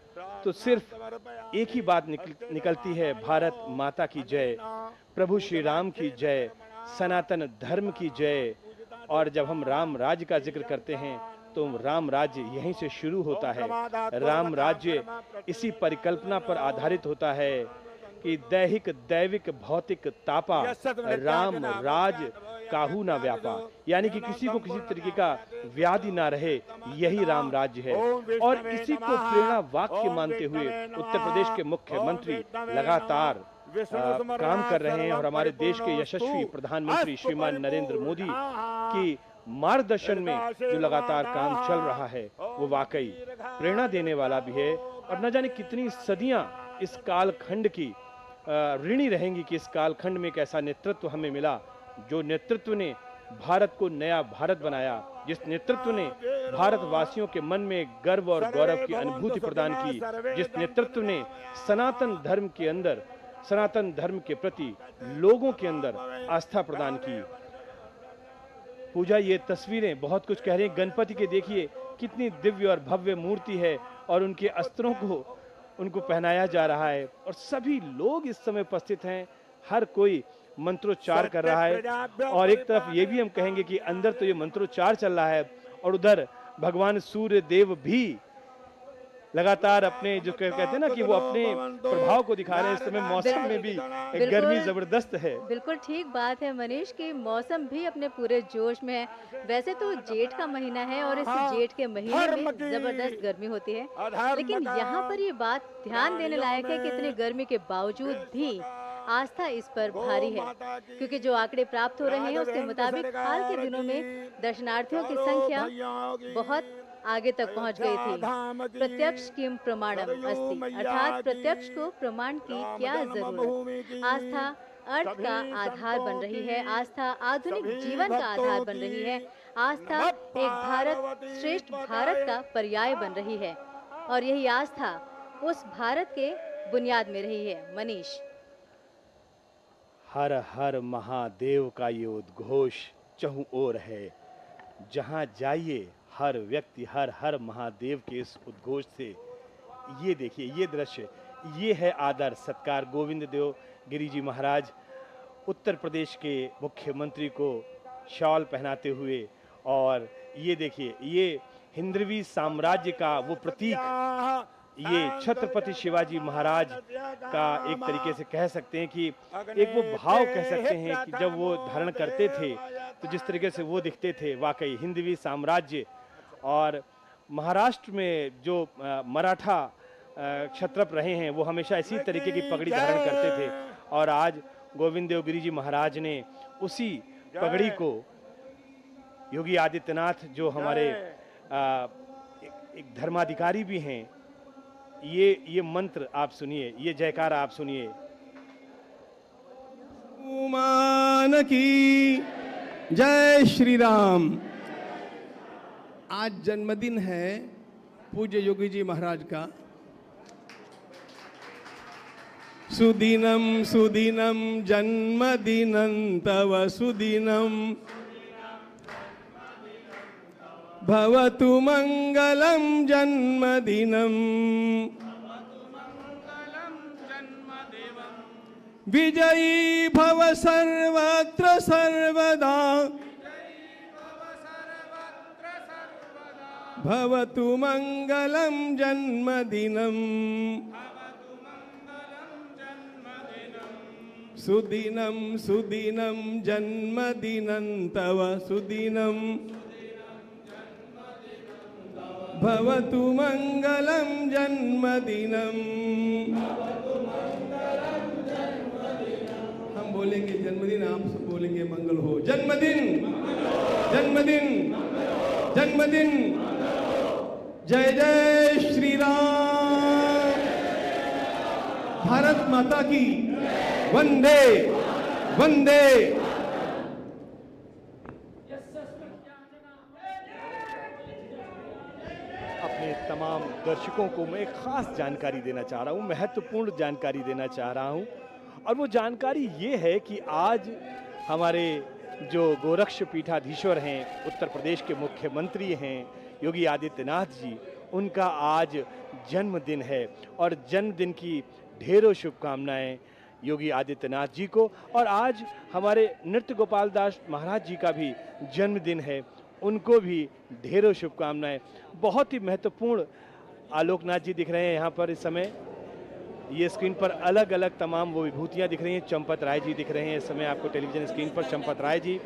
तो सिर्फ एक ही बात निकलती है, भारत माता की जय, प्रभु श्री राम की जय, सनातन धर्म की जय। और जब हम राम राज्य का जिक्र करते हैं तो राम राज्य यहीं से शुरू होता है। राम राज्य इसी परिकल्पना पर आधारित होता है कि दैहिक दैविक भौतिक तापा राम राज काहू ना व्यापा, यानी कि किसी को किसी तरीके का व्याधि ना रहे, यही राम राज्य है। और इसी को प्रेरणा वाक्य मानते हुए उत्तर प्रदेश के मुख्यमंत्री लगातार काम कर रहे हैं और हमारे देश के यशस्वी प्रधानमंत्री श्रीमान नरेंद्र मोदी की मार्गदर्शन में जो लगातार काम चल रहा है वो वाकई प्रेरणा देने वाला भी है। और न जाने कितनी सदियां इस कालखंड की ऋणी रहेंगी कि इस कालखंड में एक ऐसा नेतृत्व हमें मिला जो नेतृत्व ने भारत को नया भारत बनाया, जिस नेतृत्व ने भारतवासियों के मन में गर्व और गौरव की अनुभूति प्रदान की, जिस नेतृत्व ने सनातन धर्म के अंदर, सनातन धर्म के प्रति लोगों के अंदर आस्था प्रदान की। पूजा, ये तस्वीरें बहुत कुछ कह रही हैं। गणपति के देखिए कितनी दिव्य और भव्य मूर्ति है और उनके अस्त्रों को उनको पहनाया जा रहा है और सभी लोग इस समय उपस्थित हैं। हर कोई मंत्रोच्चार कर रहा है और एक तरफ ये भी हम कहेंगे कि अंदर तो ये मंत्रोच्चार चल रहा है और उधर भगवान सूर्य देव भी लगातार अपने जो कहते हैं ना कि वो अपने प्रभाव को दिखा रहे हैं। इस समय मौसम में भी गर्मी जबरदस्त है। बिल्कुल ठीक बात है मनीष कि मौसम भी अपने पूरे जोश में है। वैसे तो जेठ का महीना है और इस जेठ के महीने में जबरदस्त गर्मी होती है, लेकिन यहाँ पर ये बात ध्यान देने लायक है कि इतनी गर्मी के बावजूद भी आस्था इस पर भारी है, क्योंकि जो आंकड़े प्राप्त हो रहे हैं उसके मुताबिक हाल के दिनों में दर्शनार्थियों की संख्या बहुत आगे तक पहुंच गई थी। प्रत्यक्ष किम प्रमाणम अस्ति, अर्थात प्रत्यक्ष को प्रमाण की क्या जरूरत। आस्था अर्थ का आधार बन रही है, आस्था आधुनिक जीवन का आधार बन रही है, आस्था एक भारत श्रेष्ठ भारत का पर्याय बन रही है और यही आस्था उस भारत के बुनियाद में रही है। मनीष, हर हर महादेव का ये उद्घोष चहुं ओर है। जहां जाइए हर व्यक्ति हर हर महादेव के इस उद्घोष से, ये देखिए ये दृश्य, ये है आदर सत्कार। गोविंद देव गिरी जी महाराज उत्तर प्रदेश के मुख्यमंत्री को शॉल पहनाते हुए, और ये देखिए ये हिंदवी साम्राज्य का वो प्रतीक, ये छत्रपति शिवाजी महाराज का एक तरीके से कह सकते हैं कि एक वो भाव कह सकते हैं कि जब वो धारण करते थे तो जिस तरीके से वो दिखते थे, वाकई हिंदवी साम्राज्य। और महाराष्ट्र में जो मराठा क्षत्रप रहे हैं वो हमेशा इसी तरीके की पगड़ी धारण करते थे और आज गोविंद देव गिरी जी महाराज ने उसी पगड़ी को योगी आदित्यनाथ जो हमारे एक धर्माधिकारी भी हैं, ये मंत्र आप सुनिए, ये जयकारा आप सुनिए। हनुमान की जय श्री राम। आज जन्मदिन है पूज्य योगी जी महाराज का। सुदिनम सुदिनम जन्मदिनं तव सुदिनम भवतु मंगलम जन्मदिनम विजयी भव सर्वत्र सर्वदा भवतु मंगलम जन्मदिनम सुदिनं सुदिनं जन्मदिनं तव सुदिनं भवतु मंगलम जन्मदिनम। हम बोलेंगे जन्मदिन, आप सब बोलेंगे मंगल हो। जन्मदिन जन्मदिन जन्मदिन। जय जय श्री राम। भारत माता की वंदे वंदे। अपने तमाम दर्शकों को मैं एक खास जानकारी देना चाह रहा हूँ, महत्वपूर्ण जानकारी देना चाह रहा हूँ। और वो जानकारी ये है कि आज हमारे जो गोरक्ष पीठाधीश्वर हैं, उत्तर प्रदेश के मुख्यमंत्री हैं योगी आदित्यनाथ जी, उनका आज जन्मदिन है। और जन्मदिन की ढेरों शुभकामनाएं योगी आदित्यनाथ जी को। और आज हमारे नृत्य गोपाल दास महाराज जी का भी जन्मदिन है, उनको भी ढेरों शुभकामनाएं। बहुत ही महत्वपूर्ण आलोकनाथ जी दिख रहे हैं यहाँ पर इस समय। ये स्क्रीन पर अलग अलग तमाम वो विभूतियाँ दिख रही हैं। चंपत राय जी दिख रहे हैं इस समय आपको टेलीविजन स्क्रीन पर। चंपत राय जी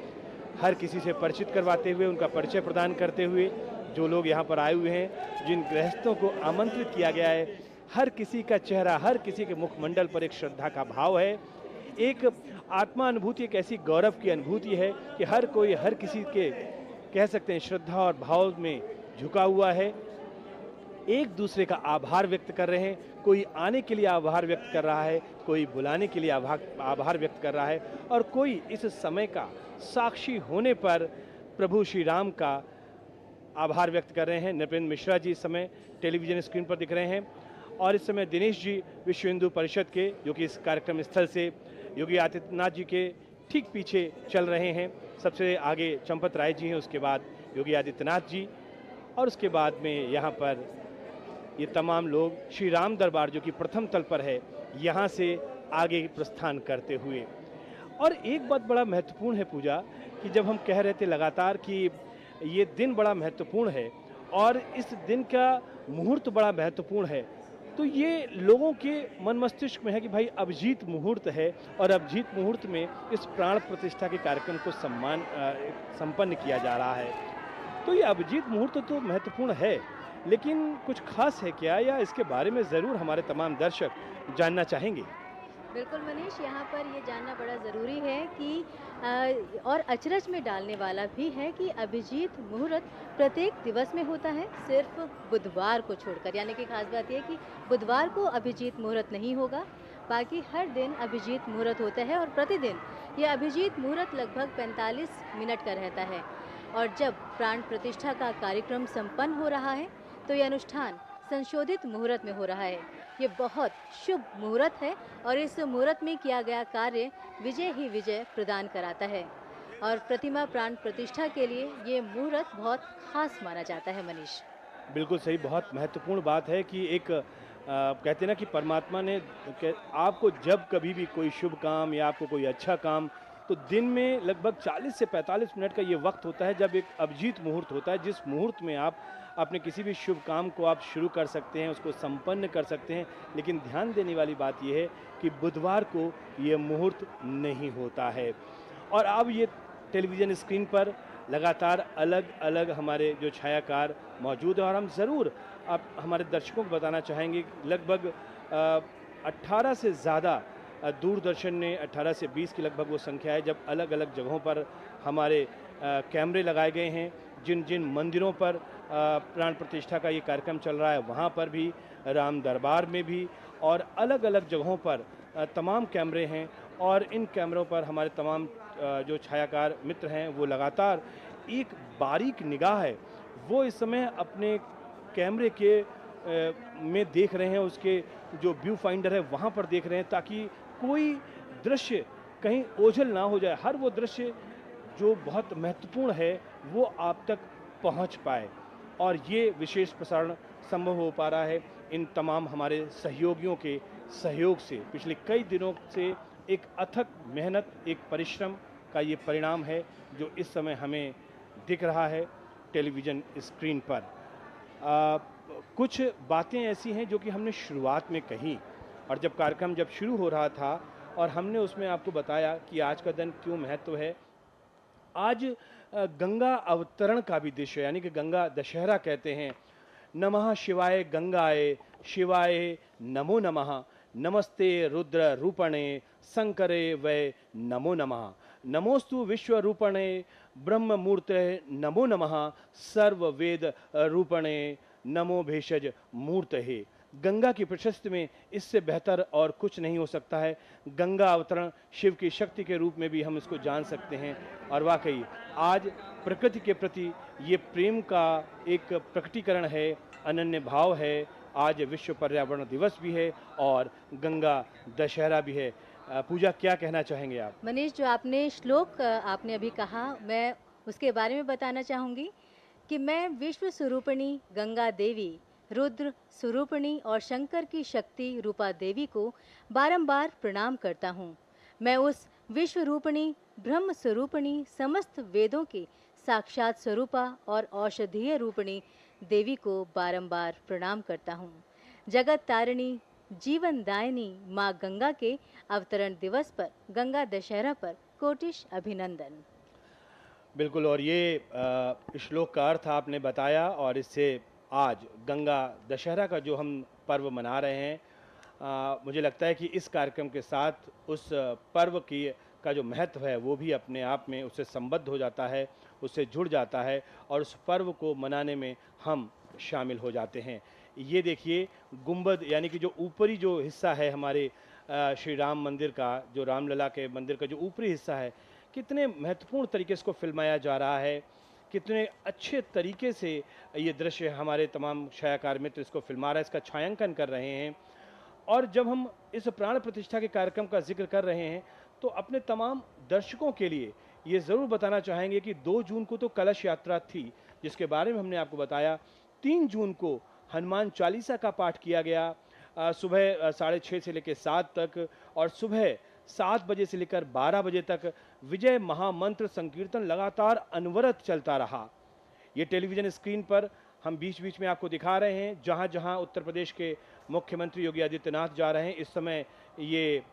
हर किसी से परिचित करवाते हुए, उनका परिचय प्रदान करते हुए, जो लोग यहाँ पर आए हुए हैं, जिन गृहस्थों को आमंत्रित किया गया है, हर किसी का चेहरा, हर किसी के मुखमंडल पर एक श्रद्धा का भाव है, एक आत्मा अनुभूति, एक ऐसी गौरव की अनुभूति है कि हर कोई हर किसी के कह सकते हैं श्रद्धा और भाव में झुका हुआ है, एक दूसरे का आभार व्यक्त कर रहे हैं। कोई आने के लिए आभार व्यक्त कर रहा है, कोई बुलाने के लिए आभार व्यक्त कर रहा है, और कोई इस समय का साक्षी होने पर प्रभु श्री राम का आभार व्यक्त कर रहे हैं। नृपेंद्र मिश्रा जी इस समय टेलीविजन स्क्रीन पर दिख रहे हैं। और इस समय दिनेश जी विश्व हिंदू परिषद के, जो कि इस कार्यक्रम स्थल से योगी आदित्यनाथ जी के ठीक पीछे चल रहे हैं। सबसे आगे चंपत राय जी हैं, उसके बाद योगी आदित्यनाथ जी, और उसके बाद में यहाँ पर ये तमाम लोग श्री राम दरबार, जो कि प्रथम तल पर है, यहाँ से आगे प्रस्थान करते हुए। और एक बात बड़ा महत्वपूर्ण है पूजा, कि जब हम कह रहे थे लगातार कि ये दिन बड़ा महत्वपूर्ण है और इस दिन का मुहूर्त बड़ा महत्वपूर्ण है, तो ये लोगों के मन मस्तिष्क में है कि भाई अभिजीत मुहूर्त है, और अभिजीत मुहूर्त में इस प्राण प्रतिष्ठा के कार्यक्रम को संपन्न किया जा रहा है। तो ये अभिजीत मुहूर्त तो महत्वपूर्ण है, लेकिन कुछ खास है क्या, या इसके बारे में ज़रूर हमारे तमाम दर्शक जानना चाहेंगे। बिल्कुल मनीष, यहाँ पर ये जानना बड़ा ज़रूरी है कि और अचरज में डालने वाला भी है कि अभिजीत मुहूर्त प्रत्येक दिवस में होता है, सिर्फ बुधवार को छोड़कर। यानी कि खास बात यह कि बुधवार को अभिजीत मुहूर्त नहीं होगा, बाकी हर दिन अभिजीत मुहूर्त होता है। और प्रतिदिन यह अभिजीत मुहूर्त लगभग 45 मिनट का रहता है। और जब प्राण प्रतिष्ठा का कार्यक्रम संपन्न हो रहा है तो यह अनुष्ठान संशोधित मुहूर्त में हो रहा है। ये बहुत शुभ मुहूर्त है और इस मुहूर्त में किया गया कार्य विजय ही विजय प्रदान कराता है। और प्रतिमा प्राण प्रतिष्ठा के लिए ये मुहूर्त बहुत खास माना जाता है मनीष। बिल्कुल सही, बहुत महत्वपूर्ण बात है कि एक कहते हैं ना कि परमात्मा ने आपको जब कभी भी कोई शुभ काम या आपको कोई अच्छा काम, तो दिन में लगभग 40 से 45 मिनट का ये वक्त होता है जब एक अभिजीत मुहूर्त होता है, जिस मुहूर्त में आप अपने किसी भी शुभ काम को आप शुरू कर सकते हैं, उसको संपन्न कर सकते हैं। लेकिन ध्यान देने वाली बात यह है कि बुधवार को ये मुहूर्त नहीं होता है। और अब ये टेलीविज़न स्क्रीन पर लगातार अलग अलग हमारे जो छायाकार मौजूद हैं, और हम ज़रूर आप हमारे दर्शकों को बताना चाहेंगे लगभग 18 से ज़्यादा दूरदर्शन ने 18 से 20 की लगभग वो संख्या है, जब अलग अलग जगहों पर हमारे कैमरे लगाए गए हैं। जिन जिन मंदिरों पर प्राण प्रतिष्ठा का ये कार्यक्रम चल रहा है, वहाँ पर भी, राम दरबार में भी, और अलग अलग जगहों पर तमाम कैमरे हैं। और इन कैमरों पर हमारे तमाम जो छायाकार मित्र हैं वो लगातार एक बारीक निगाह है वो इस समय अपने कैमरे के में देख रहे हैं, उसके जो व्यू फाइंडर है वहाँ पर देख रहे हैं, ताकि कोई दृश्य कहीं ओझल ना हो जाए, हर वो दृश्य जो बहुत महत्वपूर्ण है वो आप तक पहुंच पाए। और ये विशेष प्रसारण संभव हो पा रहा है इन तमाम हमारे सहयोगियों के सहयोग से। पिछले कई दिनों से एक अथक मेहनत, एक परिश्रम का ये परिणाम है जो इस समय हमें दिख रहा है टेलीविज़न स्क्रीन पर। कुछ बातें ऐसी हैं जो कि हमने शुरुआत में कही, और जब कार्यक्रम जब शुरू हो रहा था और हमने उसमें आपको बताया कि आज का दिन क्यों महत्व है। आज गंगा अवतरण का भी दृश्य, यानी कि गंगा दशहरा कहते हैं। नमः शिवाय गंगाए शिवाय नमो नमः, नमस्ते रुद्र रूपणे शंकरे वै नमो नमः, नमोस्तु विश्व रूपणे ब्रह्म मूर्ते नमो नमः, सर्व वेद रूपणे नमो भेषज मूर्तहे। गंगा की प्रशस्ति में इससे बेहतर और कुछ नहीं हो सकता है। गंगा अवतरण शिव की शक्ति के रूप में भी हम इसको जान सकते हैं। और वाकई आज प्रकृति के प्रति ये प्रेम का एक प्रकटीकरण है, अनन्य भाव है। आज विश्व पर्यावरण दिवस भी है और गंगा दशहरा भी है। पूजा, क्या कहना चाहेंगे आप? मनीष, जो आपने श्लोक आपने अभी कहा, मैं उसके बारे में बताना चाहूँगी कि मैं विश्व स्वरूपिणी गंगा देवी, रुद्र स्वरूपिणी और शंकर की शक्ति रूपा देवी को बारंबार प्रणाम करता हूँ। मैं उस विश्व रूपिणी ब्रह्म स्वरूपिणी समस्त वेदों की साक्षात स्वरूपा और औषधीय रूपिणी देवी को बारंबार प्रणाम करता हूँ। जगत तारिणी जीवन दायिनी माँ गंगा के अवतरण दिवस पर, गंगा दशहरा पर कोटिश अभिनंदन। बिल्कुल, और ये श्लोक का अर्थ आपने बताया, और इससे आज गंगा दशहरा का जो हम पर्व मना रहे हैं, मुझे लगता है कि इस कार्यक्रम के साथ उस पर्व की का जो महत्व है वो भी अपने आप में उससे संबद्ध हो जाता है, उससे जुड़ जाता है, और उस पर्व को मनाने में हम शामिल हो जाते हैं। ये देखिए गुंबद, यानी कि जो ऊपरी जो हिस्सा है हमारे श्री राम मंदिर का, जो रामलला के मंदिर का जो ऊपरी हिस्सा है, कितने महत्वपूर्ण तरीके से इसको फिल्माया जा रहा है, कितने अच्छे तरीके से ये दृश्य हमारे तमाम छायाकार मित्र इसको फिल्मा रहे हैं, इसका छायांकन कर रहे हैं। और जब हम इस प्राण प्रतिष्ठा के कार्यक्रम का जिक्र कर रहे हैं तो अपने तमाम दर्शकों के लिए ये ज़रूर बताना चाहेंगे कि 2 जून को तो कलश यात्रा थी, जिसके बारे में हमने आपको बताया। 3 जून को हनुमान चालीसा का पाठ किया गया, सुबह 6:30 से लेकर 7 तक, और सुबह 7 बजे से लेकर 12 बजे तक विजय महामंत्र संकीर्तन लगातार अनवरत चलता रहा। ये टेलीविज़न स्क्रीन पर हम बीच बीच में आपको दिखा रहे हैं, जहाँ जहाँ उत्तर प्रदेश के मुख्यमंत्री योगी आदित्यनाथ जा रहे हैं, इस समय ये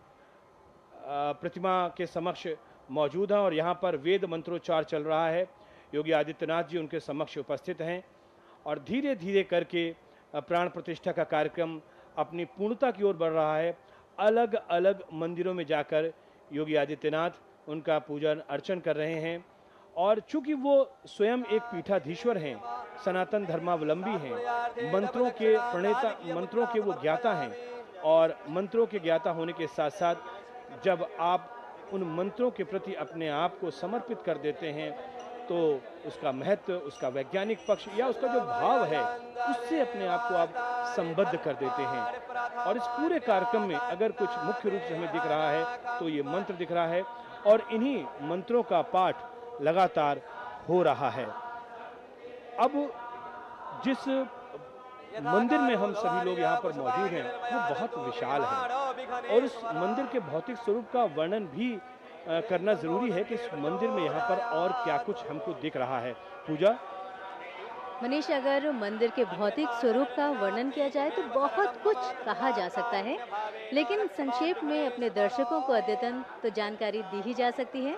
प्रतिमा के समक्ष मौजूद हैं और यहाँ पर वेद मंत्रोच्चार चल रहा है। योगी आदित्यनाथ जी उनके समक्ष उपस्थित हैं, और धीरे धीरे करके प्राण प्रतिष्ठा का कार्यक्रम अपनी पूर्णता की ओर बढ़ रहा है। अलग अलग मंदिरों में जाकर योगी आदित्यनाथ उनका पूजन अर्चन कर रहे हैं, और चूंकि वो स्वयं एक पीठाधीश्वर हैं, सनातन धर्मावलंबी हैं, मंत्रों के प्रणेता, मंत्रों के वो ज्ञाता हैं, और मंत्रों के ज्ञाता होने के साथ साथ जब आप उन मंत्रों के प्रति अपने आप को समर्पित कर देते हैं तो उसका महत्व, उसका वैज्ञानिक पक्ष या उसका जो भाव है, उससे अपने आप को आप संबद्ध कर देते हैं। और इस पूरे कार्यक्रम में अगर कुछ मुख्य रूप से हमें दिख रहा है तो ये मंत्र दिख रहा है, और इन्हीं मंत्रों का पाठ लगातार हो रहा है। अब जिस मंदिर में हम सभी लोग यहाँ पर मौजूद हैं वो बहुत विशाल है, और उस मंदिर के भौतिक स्वरूप का वर्णन भी करना जरूरी है कि इस मंदिर में यहाँ पर और क्या कुछ हमको दिख रहा है। पूजा, मनीष, अगर मंदिर के भौतिक स्वरूप का वर्णन किया जाए तो बहुत कुछ कहा जा सकता है, लेकिन संक्षेप में अपने दर्शकों को अद्यतन तो जानकारी दी ही जा सकती है।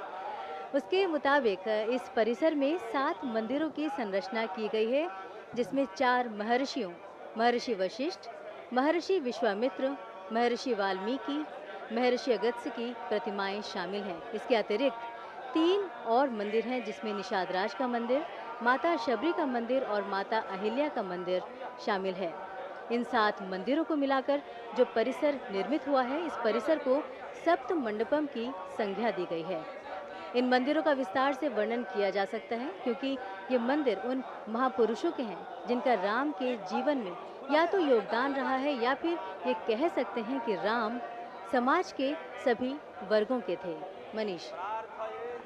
उसके मुताबिक इस परिसर में 7 मंदिरों की संरचना की गई है, जिसमें 4 महर्षियों, महर्षि वशिष्ठ, महर्षि विश्वामित्र, महर्षि वाल्मीकि, महर्षि अगस्त्य की प्रतिमाएं शामिल हैं। इसके अतिरिक्त 3 और मंदिर हैं, जिसमें निषाद राज का मंदिर, माता शबरी का मंदिर और माता अहिल्या का मंदिर शामिल है। इन 7 मंदिरों को मिलाकर जो परिसर निर्मित हुआ है, इस परिसर को सप्त मंडपम की संज्ञा दी गई है। इन मंदिरों का विस्तार से वर्णन किया जा सकता है, क्योंकि ये मंदिर उन महापुरुषों के हैं जिनका राम के जीवन में या तो योगदान रहा है, या फिर ये कह सकते हैं कि राम समाज के सभी वर्गों के थे। मनीष।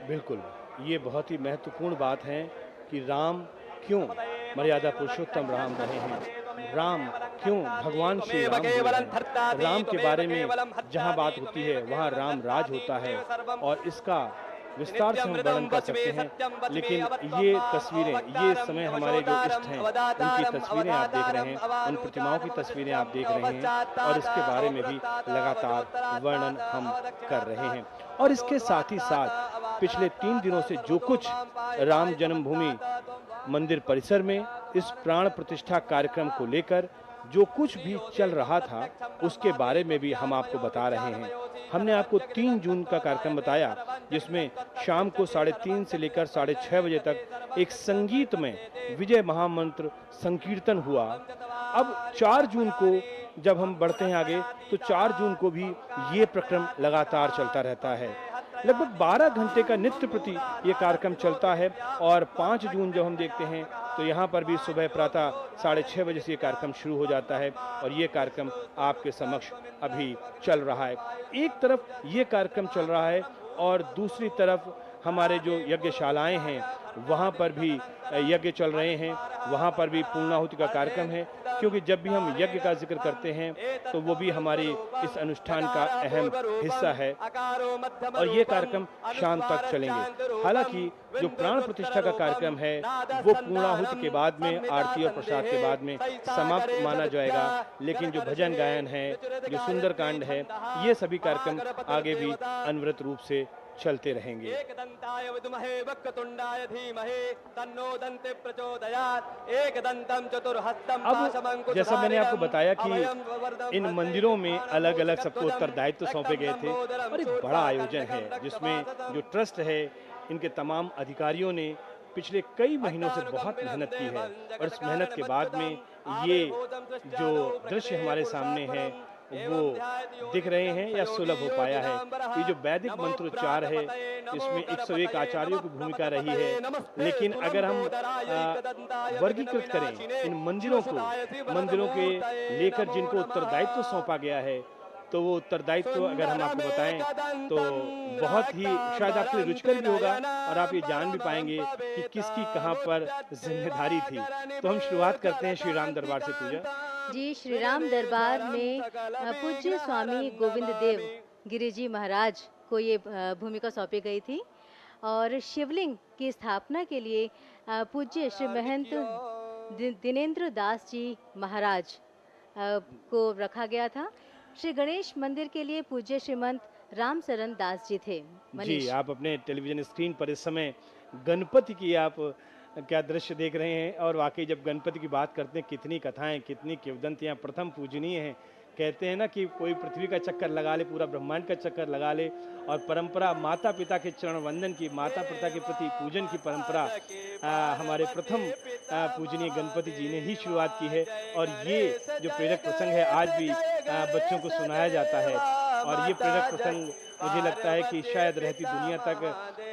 बिल्कुल, ये बहुत ही महत्वपूर्ण बात है कि राम क्यों मर्यादा पुरुषोत्तम राम रहे हैं, राम क्यों भगवान श्री राम हुए हैं। राम के बारे में जहाँ बात होती है वहाँ राम राज होता है, और इसका विस्तार से हम वर्णन कर सकते हैं। लेकिन ये तस्वीरें, ये समय हमारे जो इष्ट हैं उनकी तस्वीरें आप देख रहे हैं, उन प्रतिमाओं की तस्वीरें आप देख रहे हैं, और इसके बारे में भी लगातार वर्णन हम कर रहे हैं। और इसके साथ ही साथ पिछले 3 दिनों से जो कुछ राम जन्मभूमि मंदिर परिसर में इस प्राण प्रतिष्ठा कार्यक्रम को लेकर जो कुछ भी चल रहा था, उसके बारे में भी हम आपको बता रहे हैं। हमने आपको 3 जून का कार्यक्रम बताया, जिसमें शाम को 3:30 से लेकर 6:30 बजे तक एक संगीत में विजय महामंत्र संकीर्तन हुआ। अब 4 जून को जब हम बढ़ते हैं आगे, तो 4 जून को भी ये प्रक्रम लगातार चलता रहता है। लगभग 12 घंटे का नित्य प्रति ये कार्यक्रम चलता है। और 5 जून जब हम देखते हैं तो यहाँ पर भी सुबह प्रातः 6:30 बजे से ये कार्यक्रम शुरू हो जाता है, और ये कार्यक्रम आपके समक्ष अभी चल रहा है। एक तरफ ये कार्यक्रम चल रहा है, और दूसरी तरफ हमारे जो यज्ञशालाएं हैं वहाँ पर भी यज्ञ चल रहे हैं, वहाँ पर भी पूर्णाहुति का कार्यक्रम है, क्योंकि जब भी हम यज्ञ का जिक्र करते हैं तो वो भी हमारे इस अनुष्ठान का अहम हिस्सा है, और ये कार्यक्रम शाम तक चलेंगे। हालांकि जो प्राण प्रतिष्ठा का कार्यक्रम है वो पूर्णाहुति के बाद में, आरती और प्रसाद के बाद में समाप्त माना जाएगा, लेकिन जो भजन गायन है, जो सुंदरकांड है, ये सभी कार्यक्रम आगे भी अनवरत रूप से चलते रहेंगे। अब जैसा मैंने आपको बताया कि इन मंदिरों में अलग अलग सबको उत्तरदायित्व सौंपे गए थे, और एक बड़ा आयोजन है जिसमें जो ट्रस्ट है, इनके तमाम अधिकारियों ने पिछले कई महीनों से बहुत मेहनत की है, और इस मेहनत के बाद में ये जो दृश्य हमारे सामने है वो दिख रहे हैं या सुलभ हो पाया है। ये जो वैदिक मंत्रोच्चार है, इसमें 101 आचार्यों की भूमिका रही है, लेकिन अगर हम वर्गीकृत करें इन मंदिरों के लेकर जिनको उत्तरदायित्व सौंपा गया है, तो वो उत्तरदायित्व अगर हम आपको बताएं तो बहुत ही शायद आपके लिए रुचिकर भी होगा, और आप ये जान भी पाएंगे कि किसकी कहाँ पर जिम्मेदारी थी। तो हम शुरुआत करते हैं श्री राम दरबार से। पूजा जी, श्री राम दरबार में पूज्य स्वामी गोविंद देव गिरि जी महाराज को ये भूमिका सौंपी गई थी, और शिवलिंग की स्थापना के लिए पूज्य श्री महंत दिनेंद्र दास जी महाराज को रखा गया था। श्री गणेश मंदिर के लिए पूज्य श्रीमंत राम शरण दास जी थे। जी, आप अपने टेलीविजन स्क्रीन पर इस समय गणपति की आप क्या दृश्य देख रहे हैं, और वाकई जब गणपति की बात करते हैं, कितनी कथाएं, कितनी किंवदंतियां प्रथम पूजनीय हैं। कहते हैं ना कि कोई पृथ्वी का चक्कर लगा ले, पूरा ब्रह्मांड का चक्कर लगा ले, और परंपरा माता पिता के चरण वंदन की, माता पिता के प्रति पूजन की परंपरा हमारे प्रथम पूजनीय गणपति जी ने ही शुरुआत की है। और ये जो प्रेरक प्रसंग है आज भी बच्चों को सुनाया जाता है, और ये प्रेरक प्रसंग मुझे लगता है कि शायद रहती दुनिया तक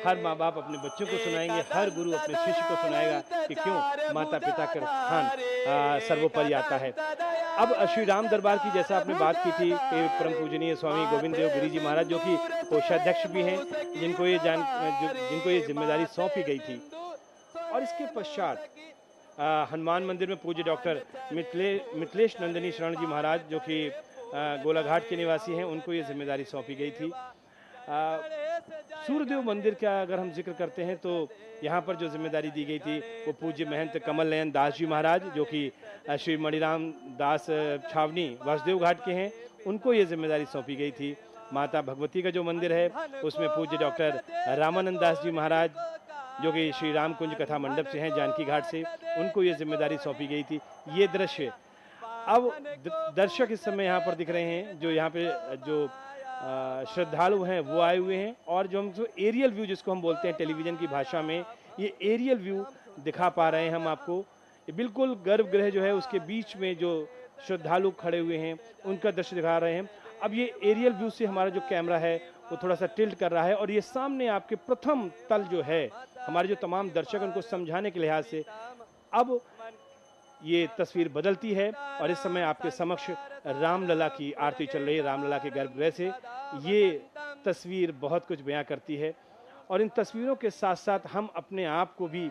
हर माँ बाप अपने बच्चों को सुनाएंगे, हर गुरु अपने शिष्य को सुनाएगा कि क्यों माता पिता का स्थान सर्वोपरि आता है। अब श्री राम दरबार की जैसा आपने बात की थी, परम पूजनीय स्वामी गोविंद देव गिरि जी महाराज जो कि कोषाध्यक्ष भी हैं, जिनको ये जिम्मेदारी सौंपी गई थी। और इसके पश्चात हनुमान मंदिर में पूज्य डॉक्टर मिथिलेश नंदिनी शरण जी महाराज जो कि गोलाघाट के निवासी हैं, उनको ये जिम्मेदारी सौंपी गई थी। सूर्यदेव मंदिर का अगर हम जिक्र करते हैं तो यहाँ पर जो जिम्मेदारी दी गई थी वो पूज्य महंत कमल नयन दास जी महाराज जो कि श्री मणिराम दास छावनी वासुदेव घाट के हैं, उनको ये जिम्मेदारी सौंपी गई थी। माता भगवती का जो मंदिर है उसमें पूज्य डॉक्टर रामानंद दास जी महाराज जो कि श्री राम कुंज कथा मंडप से हैं, जानकी घाट से, उनको ये जिम्मेदारी सौंपी गई थी। ये दृश्य अब दर्शक इस समय यहाँ पर दिख रहे हैं, जो यहाँ पे जो श्रद्धालु हैं वो आए हुए हैं, और जो हम एरियल व्यू जिसको हम बोलते हैं टेलीविज़न की भाषा में, ये एरियल व्यू दिखा पा रहे हैं हम आपको। ये बिल्कुल गर्भगृह जो है उसके बीच में जो श्रद्धालु खड़े हुए हैं उनका दृश्य दिखा रहे हैं। अब ये एरियल व्यू से हमारा जो कैमरा है वो थोड़ा सा टिल्ट कर रहा है और ये सामने आपके प्रथम तल जो है हमारे जो तमाम दर्शक उनको समझाने के लिहाज से अब ये तस्वीर बदलती है और इस समय आपके समक्ष रामलला की आरती चल रही है, रामलला के गर्भगृह से। ये तस्वीर बहुत कुछ बयां करती है और इन तस्वीरों के साथ साथ हम अपने आप को भी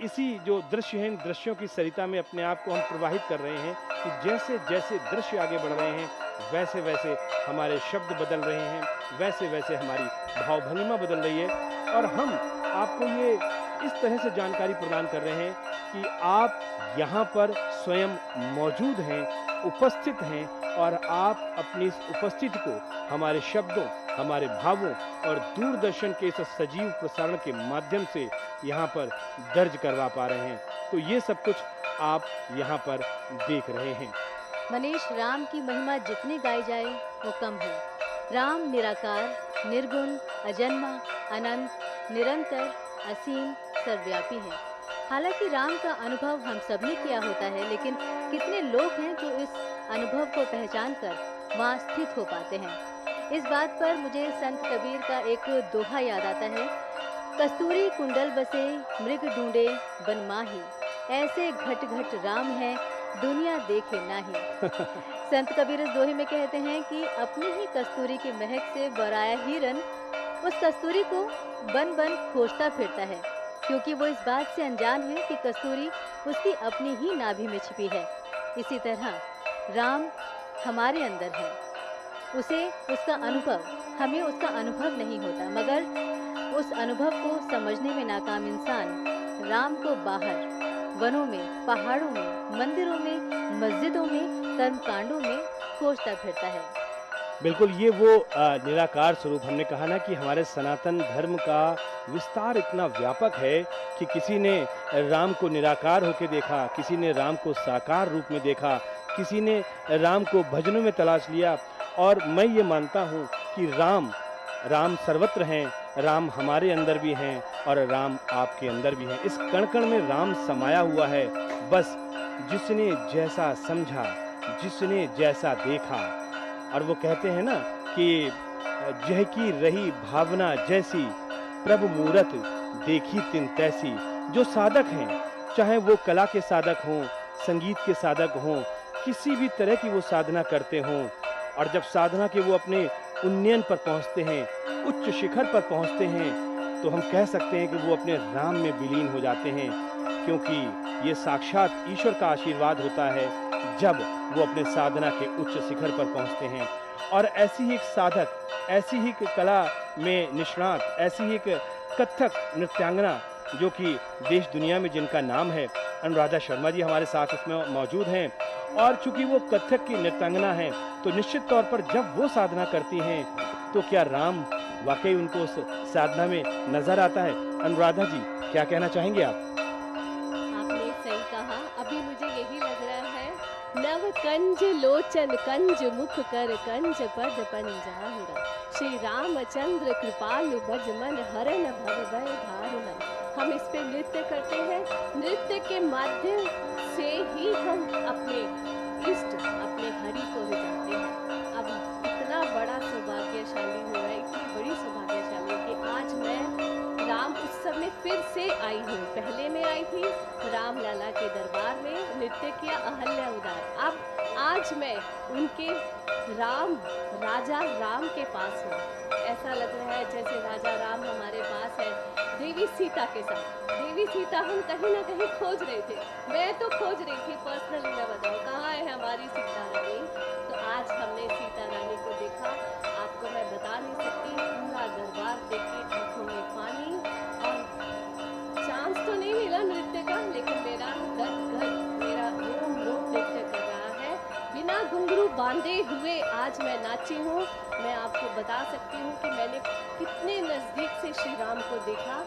इसी जो दृश्य हैं, इन दृश्यों की सरिता में अपने आप को हम प्रवाहित कर रहे हैं कि जैसे जैसे दृश्य आगे बढ़ रहे हैं वैसे वैसे हमारे शब्द बदल रहे हैं, वैसे वैसे हमारी भावभंगिमा बदल रही है और हम आपको ये इस तरह से जानकारी प्रदान कर रहे हैं कि आप यहाँ पर स्वयं मौजूद हैं, उपस्थित हैं और आप अपनी इस उपस्थिति को हमारे शब्दों, हमारे भावों और दूरदर्शन के इस सजीव प्रसारण के माध्यम से यहाँ पर दर्ज करवा पा रहे हैं। तो ये सब कुछ आप यहाँ पर देख रहे हैं। मनीष, राम की महिमा जितनी गाई जाए वो कम है। राम निराकार, निर्गुण, अजन्मा, अनंत, निरंतर, असीम, सर्वव्यापी है। हालांकि राम का अनुभव हम सब ने किया होता है, लेकिन कितने लोग हैं जो इस अनुभव को पहचान कर वहाँ स्थित हो पाते हैं। इस बात पर मुझे संत कबीर का एक दोहा याद आता है, कस्तूरी कुंडल बसे मृग ढूंढे बन माही, ऐसे घट घट राम है दुनिया देखे नाही। संत कबीर इस दोहे में कहते हैं कि अपनी ही कस्तूरी की महक से बराया हिरन उस कस्तूरी को बन बन खोजता फिरता है, क्योंकि वो इस बात से अनजान है कि कस्तूरी उसकी अपनी ही नाभि में छिपी है। इसी तरह राम हमारे अंदर है, उसे उसका अनुभव, हमें उसका अनुभव नहीं होता, मगर उस अनुभव को समझने में नाकाम इंसान राम को बाहर वनों में, पहाड़ों में, मंदिरों में, मस्जिदों में, कर्मकांडों में खोजता फिरता है। बिल्कुल, ये वो निराकार स्वरूप, हमने कहा ना कि हमारे सनातन धर्म का विस्तार इतना व्यापक है कि किसी ने राम को निराकार होकर देखा, किसी ने राम को साकार रूप में देखा, किसी ने राम को भजनों में तलाश लिया। और मैं ये मानता हूँ कि राम सर्वत्र हैं, राम हमारे अंदर भी हैं और राम आपके अंदर भी हैं। इस कण कण में राम समाया हुआ है। बस जिसने जैसा समझा, जिसने जैसा देखा, और वो कहते हैं ना कि जह की रही भावना जैसी, प्रभु मूरत देखी तिन तैसी। जो साधक हैं, चाहे वो कला के साधक हों, संगीत के साधक हों, किसी भी तरह की वो साधना करते हों, और जब साधना के वो अपने उन्नयन पर पहुंचते हैं, उच्च शिखर पर पहुंचते हैं, तो हम कह सकते हैं कि वो अपने राम में विलीन हो जाते हैं, क्योंकि ये साक्षात ईश्वर का आशीर्वाद होता है जब वो अपने साधना के उच्च शिखर पर पहुंचते हैं। और ऐसी ही एक साधक, ऐसी ही एक कला में निष्णात, ऐसी ही एक कथक नृत्यांगना जो कि देश दुनिया में जिनका नाम है, अनुराधा शर्मा जी हमारे साथ इसमें मौजूद हैं। और चूंकि वो कथक की नृत्यांगना हैं, तो निश्चित तौर पर जब वो साधना करती हैं तो क्या राम वाकई उनको उस साधना में नजर आता है? अनुराधा जी, क्या कहना चाहेंगे आप? आपने सही कहा। अभी मुझे यही लग रहा है, नव कंज लोचन कंज मुख कर कंज पद पंजाहुरा, श्री रामचंद्र कृपालु भज मन हरन भव भय धारुना। हम इस पे नृत्य करते हैं, नृत्य के माध्यम से ही हम अपने इष्ट, अपने हरि को रिझाते हैं। अब इतना बड़ा सौभाग्यशाली हो रहा है, इतनी बड़ी सौभाग्यशाली कि आज मैं राम उत्सव में फिर से आई हूँ। पहले मैं आई थी रामलला के दरबार में, नृत्य किया अहल्या उदार। अब आज मैं उनके राजा राम के पास हूँ। ऐसा लग रहा है जैसे राजा राम हमारे पास है, देवी सीता के साथ। देवी सीता हम कहीं ना कहीं खोज रहे थे, मैं तो खोज रही थी पर्सनली। मैं बताऊँ कहाँ है हमारी सीता रानी। तो आज हमने सीता रानी को देखा। आपको मैं बता नहीं सकती, पूरा दरबार देख के आंखों में पानी, और चांस तो नहीं मिला नृत्य का, लेकिन मेरा मेरा रोम रोम नृत्य कर रहा है। बिना घुंघरू बांधे हुए आज मैं नाची हूँ। मैं आपको बता सकती हूँ कि मैंने कितने नज़दीक से श्री राम को देखा,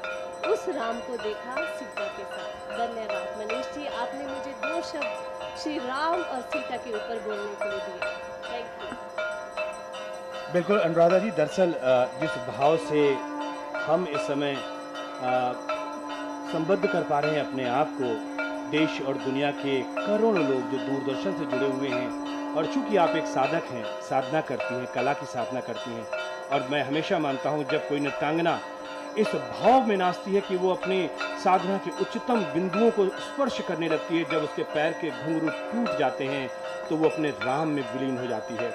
उस राम को देखा सीता के साथ। धन्यवाद मनीष जी, आपने मुझे 2 शब्द श्री राम और सीता के ऊपर बोलने के लिए दिए। Thank you. बिल्कुल अनुराधा जी, दरअसल जिस भाव से हम इस समय संबद्ध कर पा रहे हैं अपने आप को देश और दुनिया के करोड़ों लोग जो दूरदर्शन से जुड़े हुए हैं, और चूंकि आप एक साधक हैं, साधना करती हैं, कला की साधना करती हैं, और मैं हमेशा मानता हूँ जब कोई नृत्यांगना इस भाव में नाचती है कि वो अपने साधना के उच्चतम बिंदुओं को स्पर्श करने लगती है, जब उसके पैर के घुंघरू टूट जाते हैं तो वो अपने राम में विलीन हो जाती है।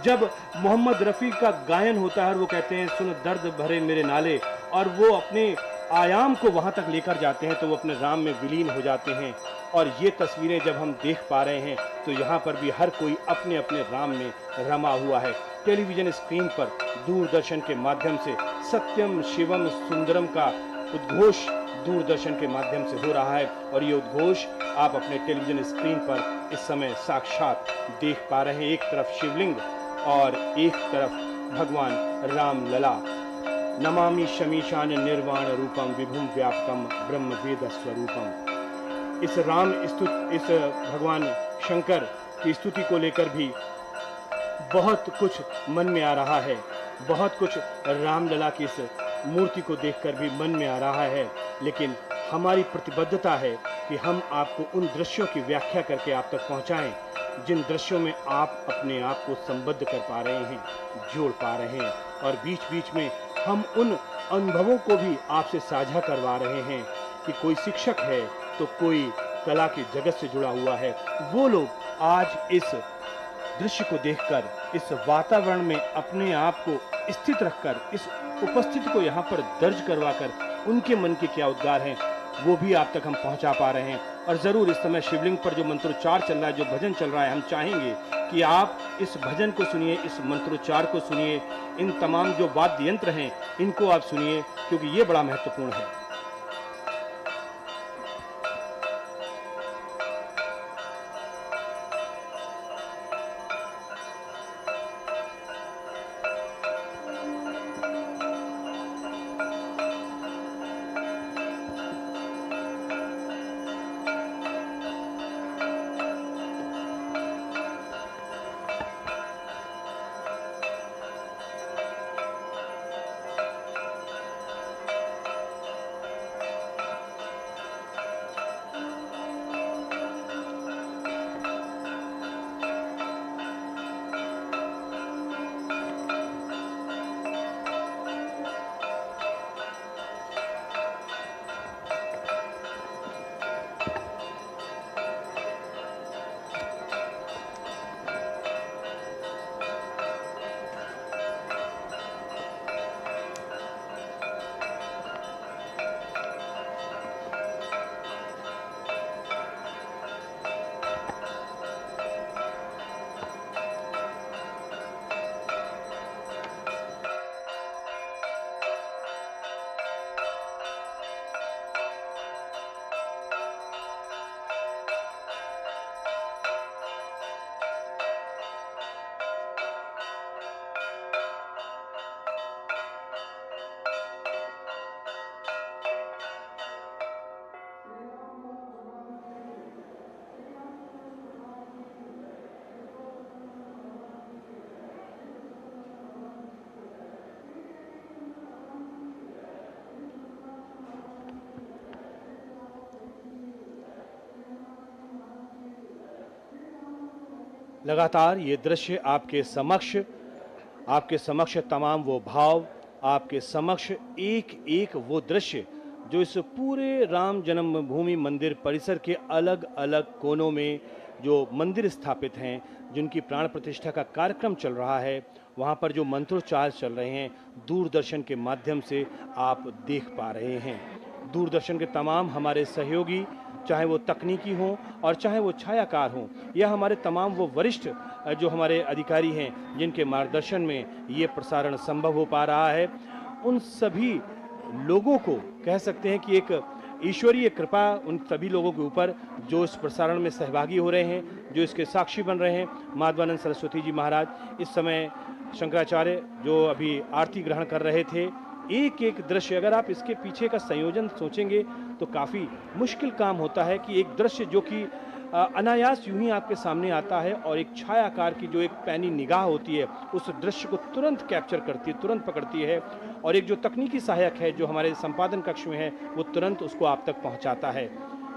जब मोहम्मद रफ़ी का गायन होता है और वो कहते हैं सुन दर्द भरे मेरे नाले, और वो अपने आयाम को वहाँ तक लेकर जाते हैं तो वो अपने राम में विलीन हो जाते हैं। और ये तस्वीरें जब हम देख पा रहे हैं तो यहाँ पर भी हर कोई अपने अपने राम में रमा हुआ है। टेलीविजन स्क्रीन पर दूरदर्शन के माध्यम से सत्यम शिवम सुंदरम का उद्घोष दूरदर्शन के माध्यम से हो रहा है, और ये उद्घोष आप अपने टेलीविजन स्क्रीन पर इस समय साक्षात देख पा रहे हैं। एक तरफ शिवलिंग और एक तरफ भगवान राम लला। नमामि शमीशान निर्वाण रूपम विभुम व्यापकम ब्रह्म वेद स्वरूपम। इस भगवान शंकर की स्तुति को लेकर भी बहुत कुछ मन में आ रहा है, बहुत कुछ रामलला की इस मूर्ति को देखकर भी मन में आ रहा है। लेकिन हमारी प्रतिबद्धता है कि हम आपको उन दृश्यों की व्याख्या करके आप तक पहुंचाएं जिन दृश्यों में आप अपने आप को संबद्ध कर पा रहे हैं, जोड़ पा रहे हैं, और बीच बीच में हम उन अनुभवों को भी आपसे साझा करवा रहे हैं कि कोई शिक्षक है तो कोई कला के जगत से जुड़ा हुआ है। वो लोग आज इस दृश्य को देखकर, इस वातावरण में अपने आप को स्थित रखकर, इस उपस्थिति को यहाँ पर दर्ज करवाकर उनके मन के क्या उद्गार हैं वो भी आप तक हम पहुँचा पा रहे हैं। और ज़रूर इस समय शिवलिंग पर जो मंत्रोच्चार चल रहा है, जो भजन चल रहा है, हम चाहेंगे कि आप इस भजन को सुनिए, इस मंत्रोच्चार को सुनिए, इन तमाम जो वाद्य यंत्र हैं इनको आप सुनिए, क्योंकि ये बड़ा महत्वपूर्ण है। लगातार ये दृश्य आपके समक्ष तमाम वो भाव, आपके समक्ष एक एक वो दृश्य जो इस पूरे राम जन्मभूमि मंदिर परिसर के अलग अलग कोनों में जो मंदिर स्थापित हैं, जिनकी प्राण प्रतिष्ठा का कार्यक्रम चल रहा है, वहाँ पर जो मंत्रोच्चार चल रहे हैं, दूरदर्शन के माध्यम से आप देख पा रहे हैं। दूरदर्शन के तमाम हमारे सहयोगी, चाहे वो तकनीकी हों और चाहे वो छायाकार हों, या हमारे तमाम वो वरिष्ठ जो हमारे अधिकारी हैं जिनके मार्गदर्शन में ये प्रसारण संभव हो पा रहा है, उन सभी लोगों को कह सकते हैं कि एक ईश्वरीय कृपा उन सभी लोगों के ऊपर जो इस प्रसारण में सहभागी हो रहे हैं, जो इसके साक्षी बन रहे हैं। माधवानंद सरस्वती जी महाराज, इस समय शंकराचार्य जो अभी आरती ग्रहण कर रहे थे, एक एक दृश्य अगर आप इसके पीछे का संयोजन सोचेंगे तो काफ़ी मुश्किल काम होता है कि एक दृश्य जो कि अनायास यूं ही आपके सामने आता है और एक छायाकार की जो एक पैनी निगाह होती है उस दृश्य को तुरंत कैप्चर करती है, तुरंत पकड़ती है, और एक जो तकनीकी सहायक है जो हमारे संपादन कक्ष में है वो तुरंत उसको आप तक पहुंचाता है।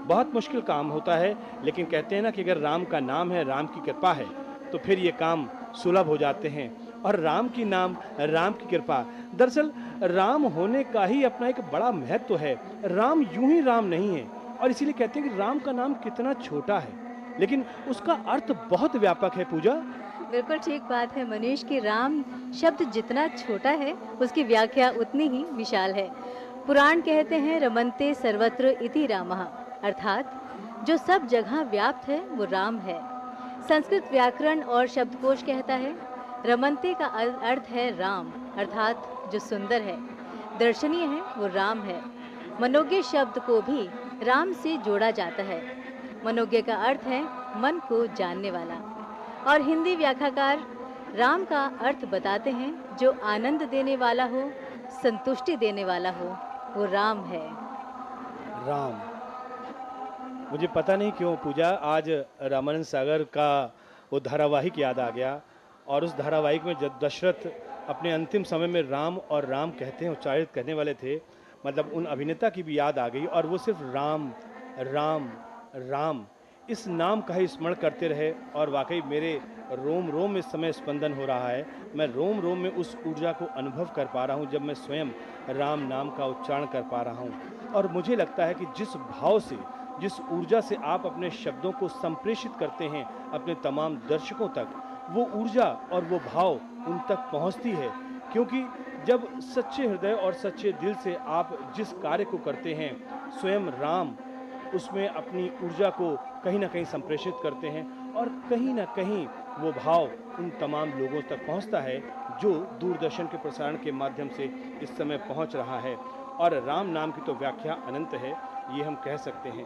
बहुत मुश्किल काम होता है, लेकिन कहते हैं ना कि अगर राम का नाम है, राम की कृपा है, तो फिर ये काम सुलभ हो जाते हैं। और राम की नाम, राम की कृपा। दरअसल राम होने का ही अपना एक बड़ा महत्व है। राम यूं ही राम नहीं है, और इसीलिए कहते हैं कि राम का नाम कितना छोटा है, लेकिन उसका अर्थ बहुत व्यापक है। पूजा, बिल्कुल ठीक बात है मनीष कि राम शब्द जितना छोटा है उसकी व्याख्या उतनी ही विशाल है। पुराण कहते हैं रमन्ते सर्वत्र इति रामः, अर्थात जो सब जगह व्याप्त है वो राम है। संस्कृत व्याकरण और शब्दकोश कहता है रमन्ते का अर्थ है राम, अर्थात जो सुंदर है, दर्शनीय है वो राम है। मनोज्ञ शब्द को भी राम से जोड़ा जाता है। मनोज्ञ का अर्थ है मन को जानने वाला। और हिंदी व्याख्याकार राम का अर्थ बताते हैं जो आनंद देने वाला हो, संतुष्टि देने वाला हो, वो राम है। राम, मुझे पता नहीं क्यों पूजा आज रामानंद सागर का वो धारावाहिक याद आ गया, और उस धारावाहिक में जब दशरथ अपने अंतिम समय में राम और राम कहते हैं, उच्चारित करने वाले थे, मतलब उन अभिनेता की भी याद आ गई, और वो सिर्फ राम राम राम इस नाम का ही स्मरण करते रहे। और वाकई मेरे रोम रोम में इस समय स्पंदन हो रहा है। मैं रोम रोम में उस ऊर्जा को अनुभव कर पा रहा हूँ जब मैं स्वयं राम नाम का उच्चारण कर पा रहा हूँ। और मुझे लगता है कि जिस भाव से, जिस ऊर्जा से आप अपने शब्दों को संप्रेषित करते हैं अपने तमाम दर्शकों तक, वो ऊर्जा और वो भाव उन तक पहुँचती है। क्योंकि जब सच्चे हृदय और सच्चे दिल से आप जिस कार्य को करते हैं, स्वयं राम उसमें अपनी ऊर्जा को कहीं ना कहीं संप्रेषित करते हैं, और कहीं ना कहीं वो भाव उन तमाम लोगों तक पहुंचता है जो दूरदर्शन के प्रसारण के माध्यम से इस समय पहुंच रहा है। और राम नाम की तो व्याख्या अनंत है, ये हम कह सकते हैं।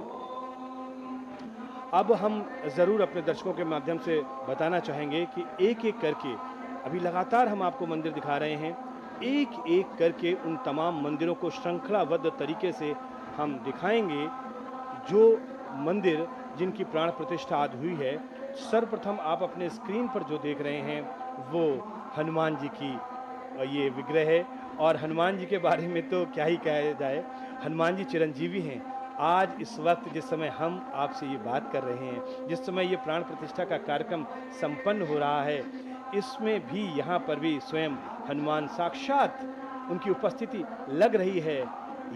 अब हम ज़रूर अपने दर्शकों के माध्यम से बताना चाहेंगे कि एक एक करके, अभी लगातार हम आपको मंदिर दिखा रहे हैं, एक एक करके उन तमाम मंदिरों को श्रृंखलाबद्ध तरीके से हम दिखाएंगे, जो मंदिर जिनकी प्राण प्रतिष्ठा आज हुई है। सर्वप्रथम आप अपने स्क्रीन पर जो देख रहे हैं वो हनुमान जी की ये विग्रह है, और हनुमान जी के बारे में तो क्या ही कहा जाए, हनुमान जी चिरंजीवी हैं। आज इस वक्त जिस समय हम आपसे ये बात कर रहे हैं, जिस समय ये प्राण प्रतिष्ठा का कार्यक्रम संपन्न हो रहा है, इसमें भी यहाँ पर भी स्वयं हनुमान साक्षात उनकी उपस्थिति लग रही है।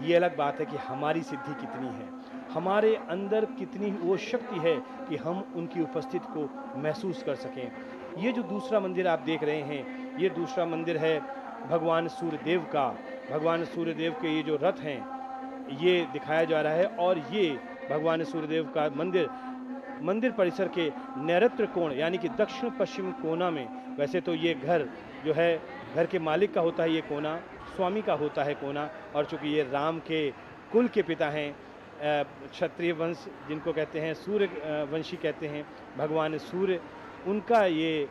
ये अलग बात है कि हमारी सिद्धि कितनी है, हमारे अंदर कितनी वो शक्ति है कि हम उनकी उपस्थिति को महसूस कर सकें। ये जो दूसरा मंदिर आप देख रहे हैं, ये दूसरा मंदिर है भगवान सूर्यदेव का। भगवान सूर्यदेव के ये जो रथ हैं ये दिखाया जा रहा है, और ये भगवान सूर्यदेव का मंदिर परिसर के नैऋत्य कोण यानी कि दक्षिण पश्चिम कोना में, वैसे तो ये घर जो है घर के मालिक का होता है, ये कोना स्वामी का होता है कोना, और चूँकि ये राम के कुल के पिता हैं, क्षत्रिय वंश जिनको कहते हैं, सूर्य वंशी कहते हैं, भगवान सूर्य, उनका ये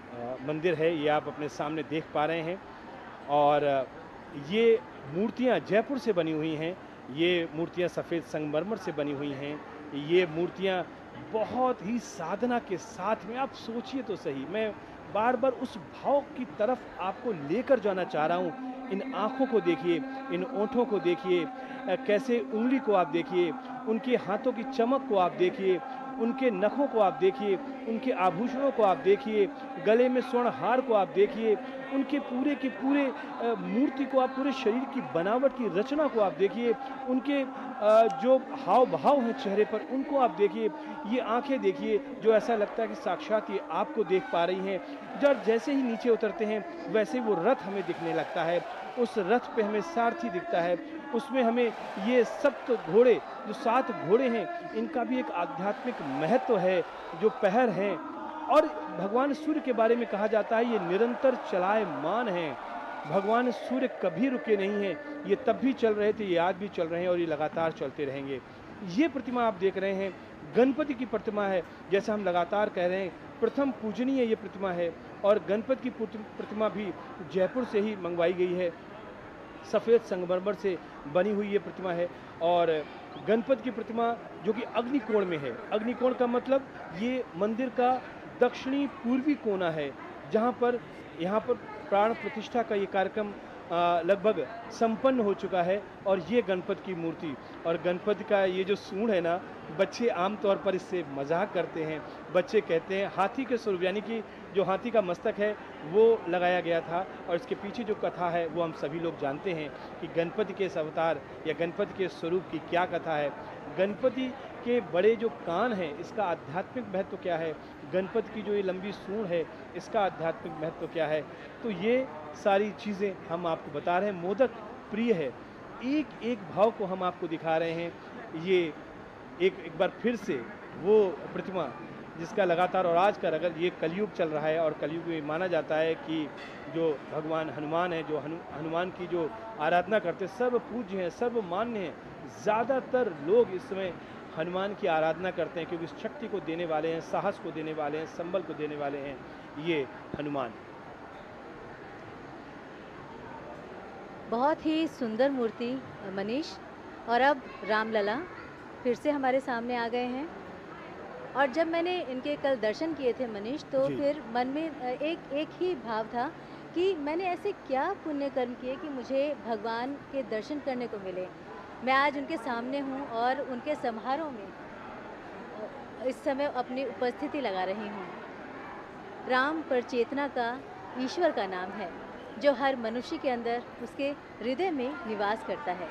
मंदिर है। ये आप अपने सामने देख पा रहे हैं, और ये मूर्तियाँ जयपुर से बनी हुई हैं। ये मूर्तियाँ सफ़ेद संगमरमर से बनी हुई हैं। ये मूर्तियाँ बहुत ही साधना के साथ में, आप सोचिए तो सही, मैं बार बार उस भाव की तरफ आपको लेकर जाना चाह रहा हूँ। इन आँखों को देखिए, इन ओंठों को देखिए, कैसे उंगली को आप देखिए, उनके हाथों की चमक को आप देखिए, उनके नखों को आप देखिए, उनके आभूषणों को आप देखिए, गले में स्वर्ण हार को आप देखिए, उनके पूरे के पूरे मूर्ति को आप, पूरे शरीर की बनावट की रचना को आप देखिए, उनके जो हाव भाव हैं चेहरे पर उनको आप देखिए, ये आंखें देखिए जो ऐसा लगता है कि साक्षात ये आपको देख पा रही हैं। जब जैसे ही नीचे उतरते हैं वैसे वो रथ हमें दिखने लगता है, उस रथ पे हमें सारथी दिखता है, उसमें हमें ये सप्त घोड़े, जो 7 घोड़े हैं, इनका भी एक आध्यात्मिक महत्व है, जो पहर हैं। और भगवान सूर्य के बारे में कहा जाता है ये निरंतर चलायमान हैं। भगवान सूर्य कभी रुके नहीं हैं, ये तब भी चल रहे थे, ये आज भी चल रहे हैं, और ये लगातार चलते रहेंगे। ये प्रतिमा आप देख रहे हैं गणपति की प्रतिमा है, जैसा हम लगातार कह रहे हैं प्रथम पूजनीय ये प्रतिमा है, और गणपति की प्रतिमा भी जयपुर से ही मंगवाई गई है, सफ़ेद संगमरमर से बनी हुई ये प्रतिमा है। और गणपति की प्रतिमा जो कि अग्निकोण में है, अग्निकोण का मतलब ये मंदिर का दक्षिणी पूर्वी कोना है, जहाँ पर यहाँ पर प्राण प्रतिष्ठा का ये कार्यक्रम लगभग संपन्न हो चुका है। और ये गणपति की मूर्ति और गणपति का ये जो सूंड है ना, बच्चे आमतौर पर इससे मजाक करते हैं। बच्चे कहते हैं हाथी के स्वरूप, यानी कि जो हाथी का मस्तक है वो लगाया गया था। और इसके पीछे जो कथा है वो हम सभी लोग जानते हैं कि गणपति के इस अवतार या गणपति के स्वरूप की क्या कथा है। गणपति के बड़े जो कान हैं इसका आध्यात्मिक महत्व क्या है, गणपति की जो ये लंबी सूंड है इसका आध्यात्मिक महत्व क्या है। तो ये सारी चीज़ें हम आपको बता रहे हैं। मोदक प्रिय है, एक एक भाव को हम आपको दिखा रहे हैं। ये एक बार फिर से वो प्रतिमा जिसका लगातार, और आज का अगर ये कलयुग चल रहा है और कलयुग में माना जाता है कि जो भगवान हनुमान है, जो हनुमान की जो आराधना करते सर्व पूज्य हैं, सर्व मान्य हैं। ज़्यादातर लोग इस समय हनुमान की आराधना करते हैं क्योंकि शक्ति को देने वाले हैं, साहस को देने वाले हैं, संबल को देने वाले हैं ये हनुमान। बहुत ही सुंदर मूर्ति मनीष। और अब रामलला फिर से हमारे सामने आ गए हैं। और जब मैंने इनके कल दर्शन किए थे मनीष, तो जी। फिर मन में एक ही भाव था कि मैंने ऐसे क्या पुण्य कर्म किए कि मुझे भगवान के दर्शन करने को मिले। मैं आज उनके सामने हूँ और उनके समारोह में इस समय अपनी उपस्थिति लगा रही हूँ। राम पर चेतना का ईश्वर का नाम है जो हर मनुष्य के अंदर उसके हृदय में निवास करता है।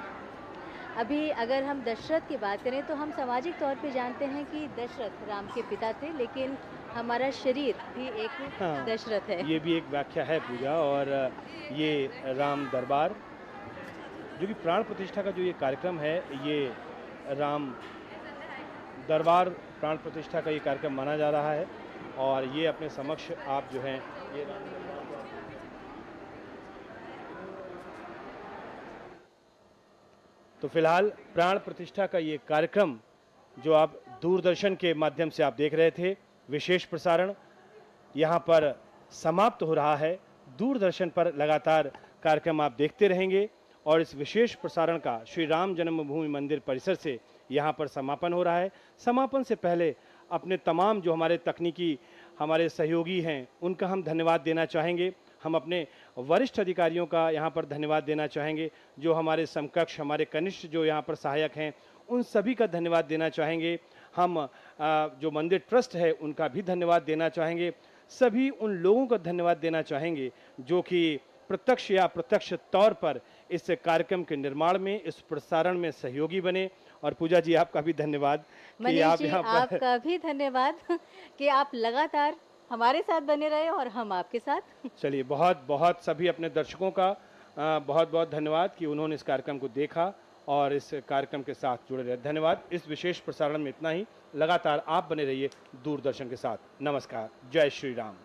अभी अगर हम दशरथ की बात करें तो हम सामाजिक तौर पे जानते हैं कि दशरथ राम के पिता थे, लेकिन हमारा शरीर भी एक हाँ, दशरथ है। ये भी एक व्याख्या है पूजा। और ये राम दरबार जो कि प्राण प्रतिष्ठा का जो ये कार्यक्रम है, ये राम दरबार प्राण प्रतिष्ठा का ये कार्यक्रम माना जा रहा है। और ये अपने समक्ष आप जो हैं ये राम दरबार तो फिलहाल प्राण प्रतिष्ठा का ये कार्यक्रम जो आप दूरदर्शन के माध्यम से आप देख रहे थे, विशेष प्रसारण यहाँ पर समाप्त हो रहा है। दूरदर्शन पर लगातार कार्यक्रम आप देखते रहेंगे और इस विशेष प्रसारण का श्री राम जन्मभूमि मंदिर परिसर से यहाँ पर समापन हो रहा है। समापन से पहले अपने तमाम जो हमारे तकनीकी हमारे सहयोगी हैं उनका हम धन्यवाद देना चाहेंगे। हम अपने वरिष्ठ अधिकारियों का यहाँ पर धन्यवाद देना चाहेंगे, जो हमारे समकक्ष हमारे कनिष्ठ जो यहाँ पर सहायक हैं उन सभी का धन्यवाद देना चाहेंगे। हम जो मंदिर ट्रस्ट है उनका भी धन्यवाद देना चाहेंगे। सभी उन लोगों का धन्यवाद देना चाहेंगे जो कि प्रत्यक्ष या अप्रत्यक्ष तौर पर इस कार्यक्रम के निर्माण में, इस प्रसारण में सहयोगी बने। और पूजा जी आपका भी धन्यवाद कि मनीष आप जी, यहाँ पर आपका भी धन्यवाद कि आप लगातार हमारे साथ बने रहे और हम आपके साथ। चलिए, बहुत बहुत सभी अपने दर्शकों का बहुत बहुत धन्यवाद कि उन्होंने इस कार्यक्रम को देखा और इस कार्यक्रम के साथ जुड़े रहे। धन्यवाद। इस विशेष प्रसारण में इतना ही। लगातार आप बने रहिए दूरदर्शन के साथ। नमस्कार। जय श्री राम।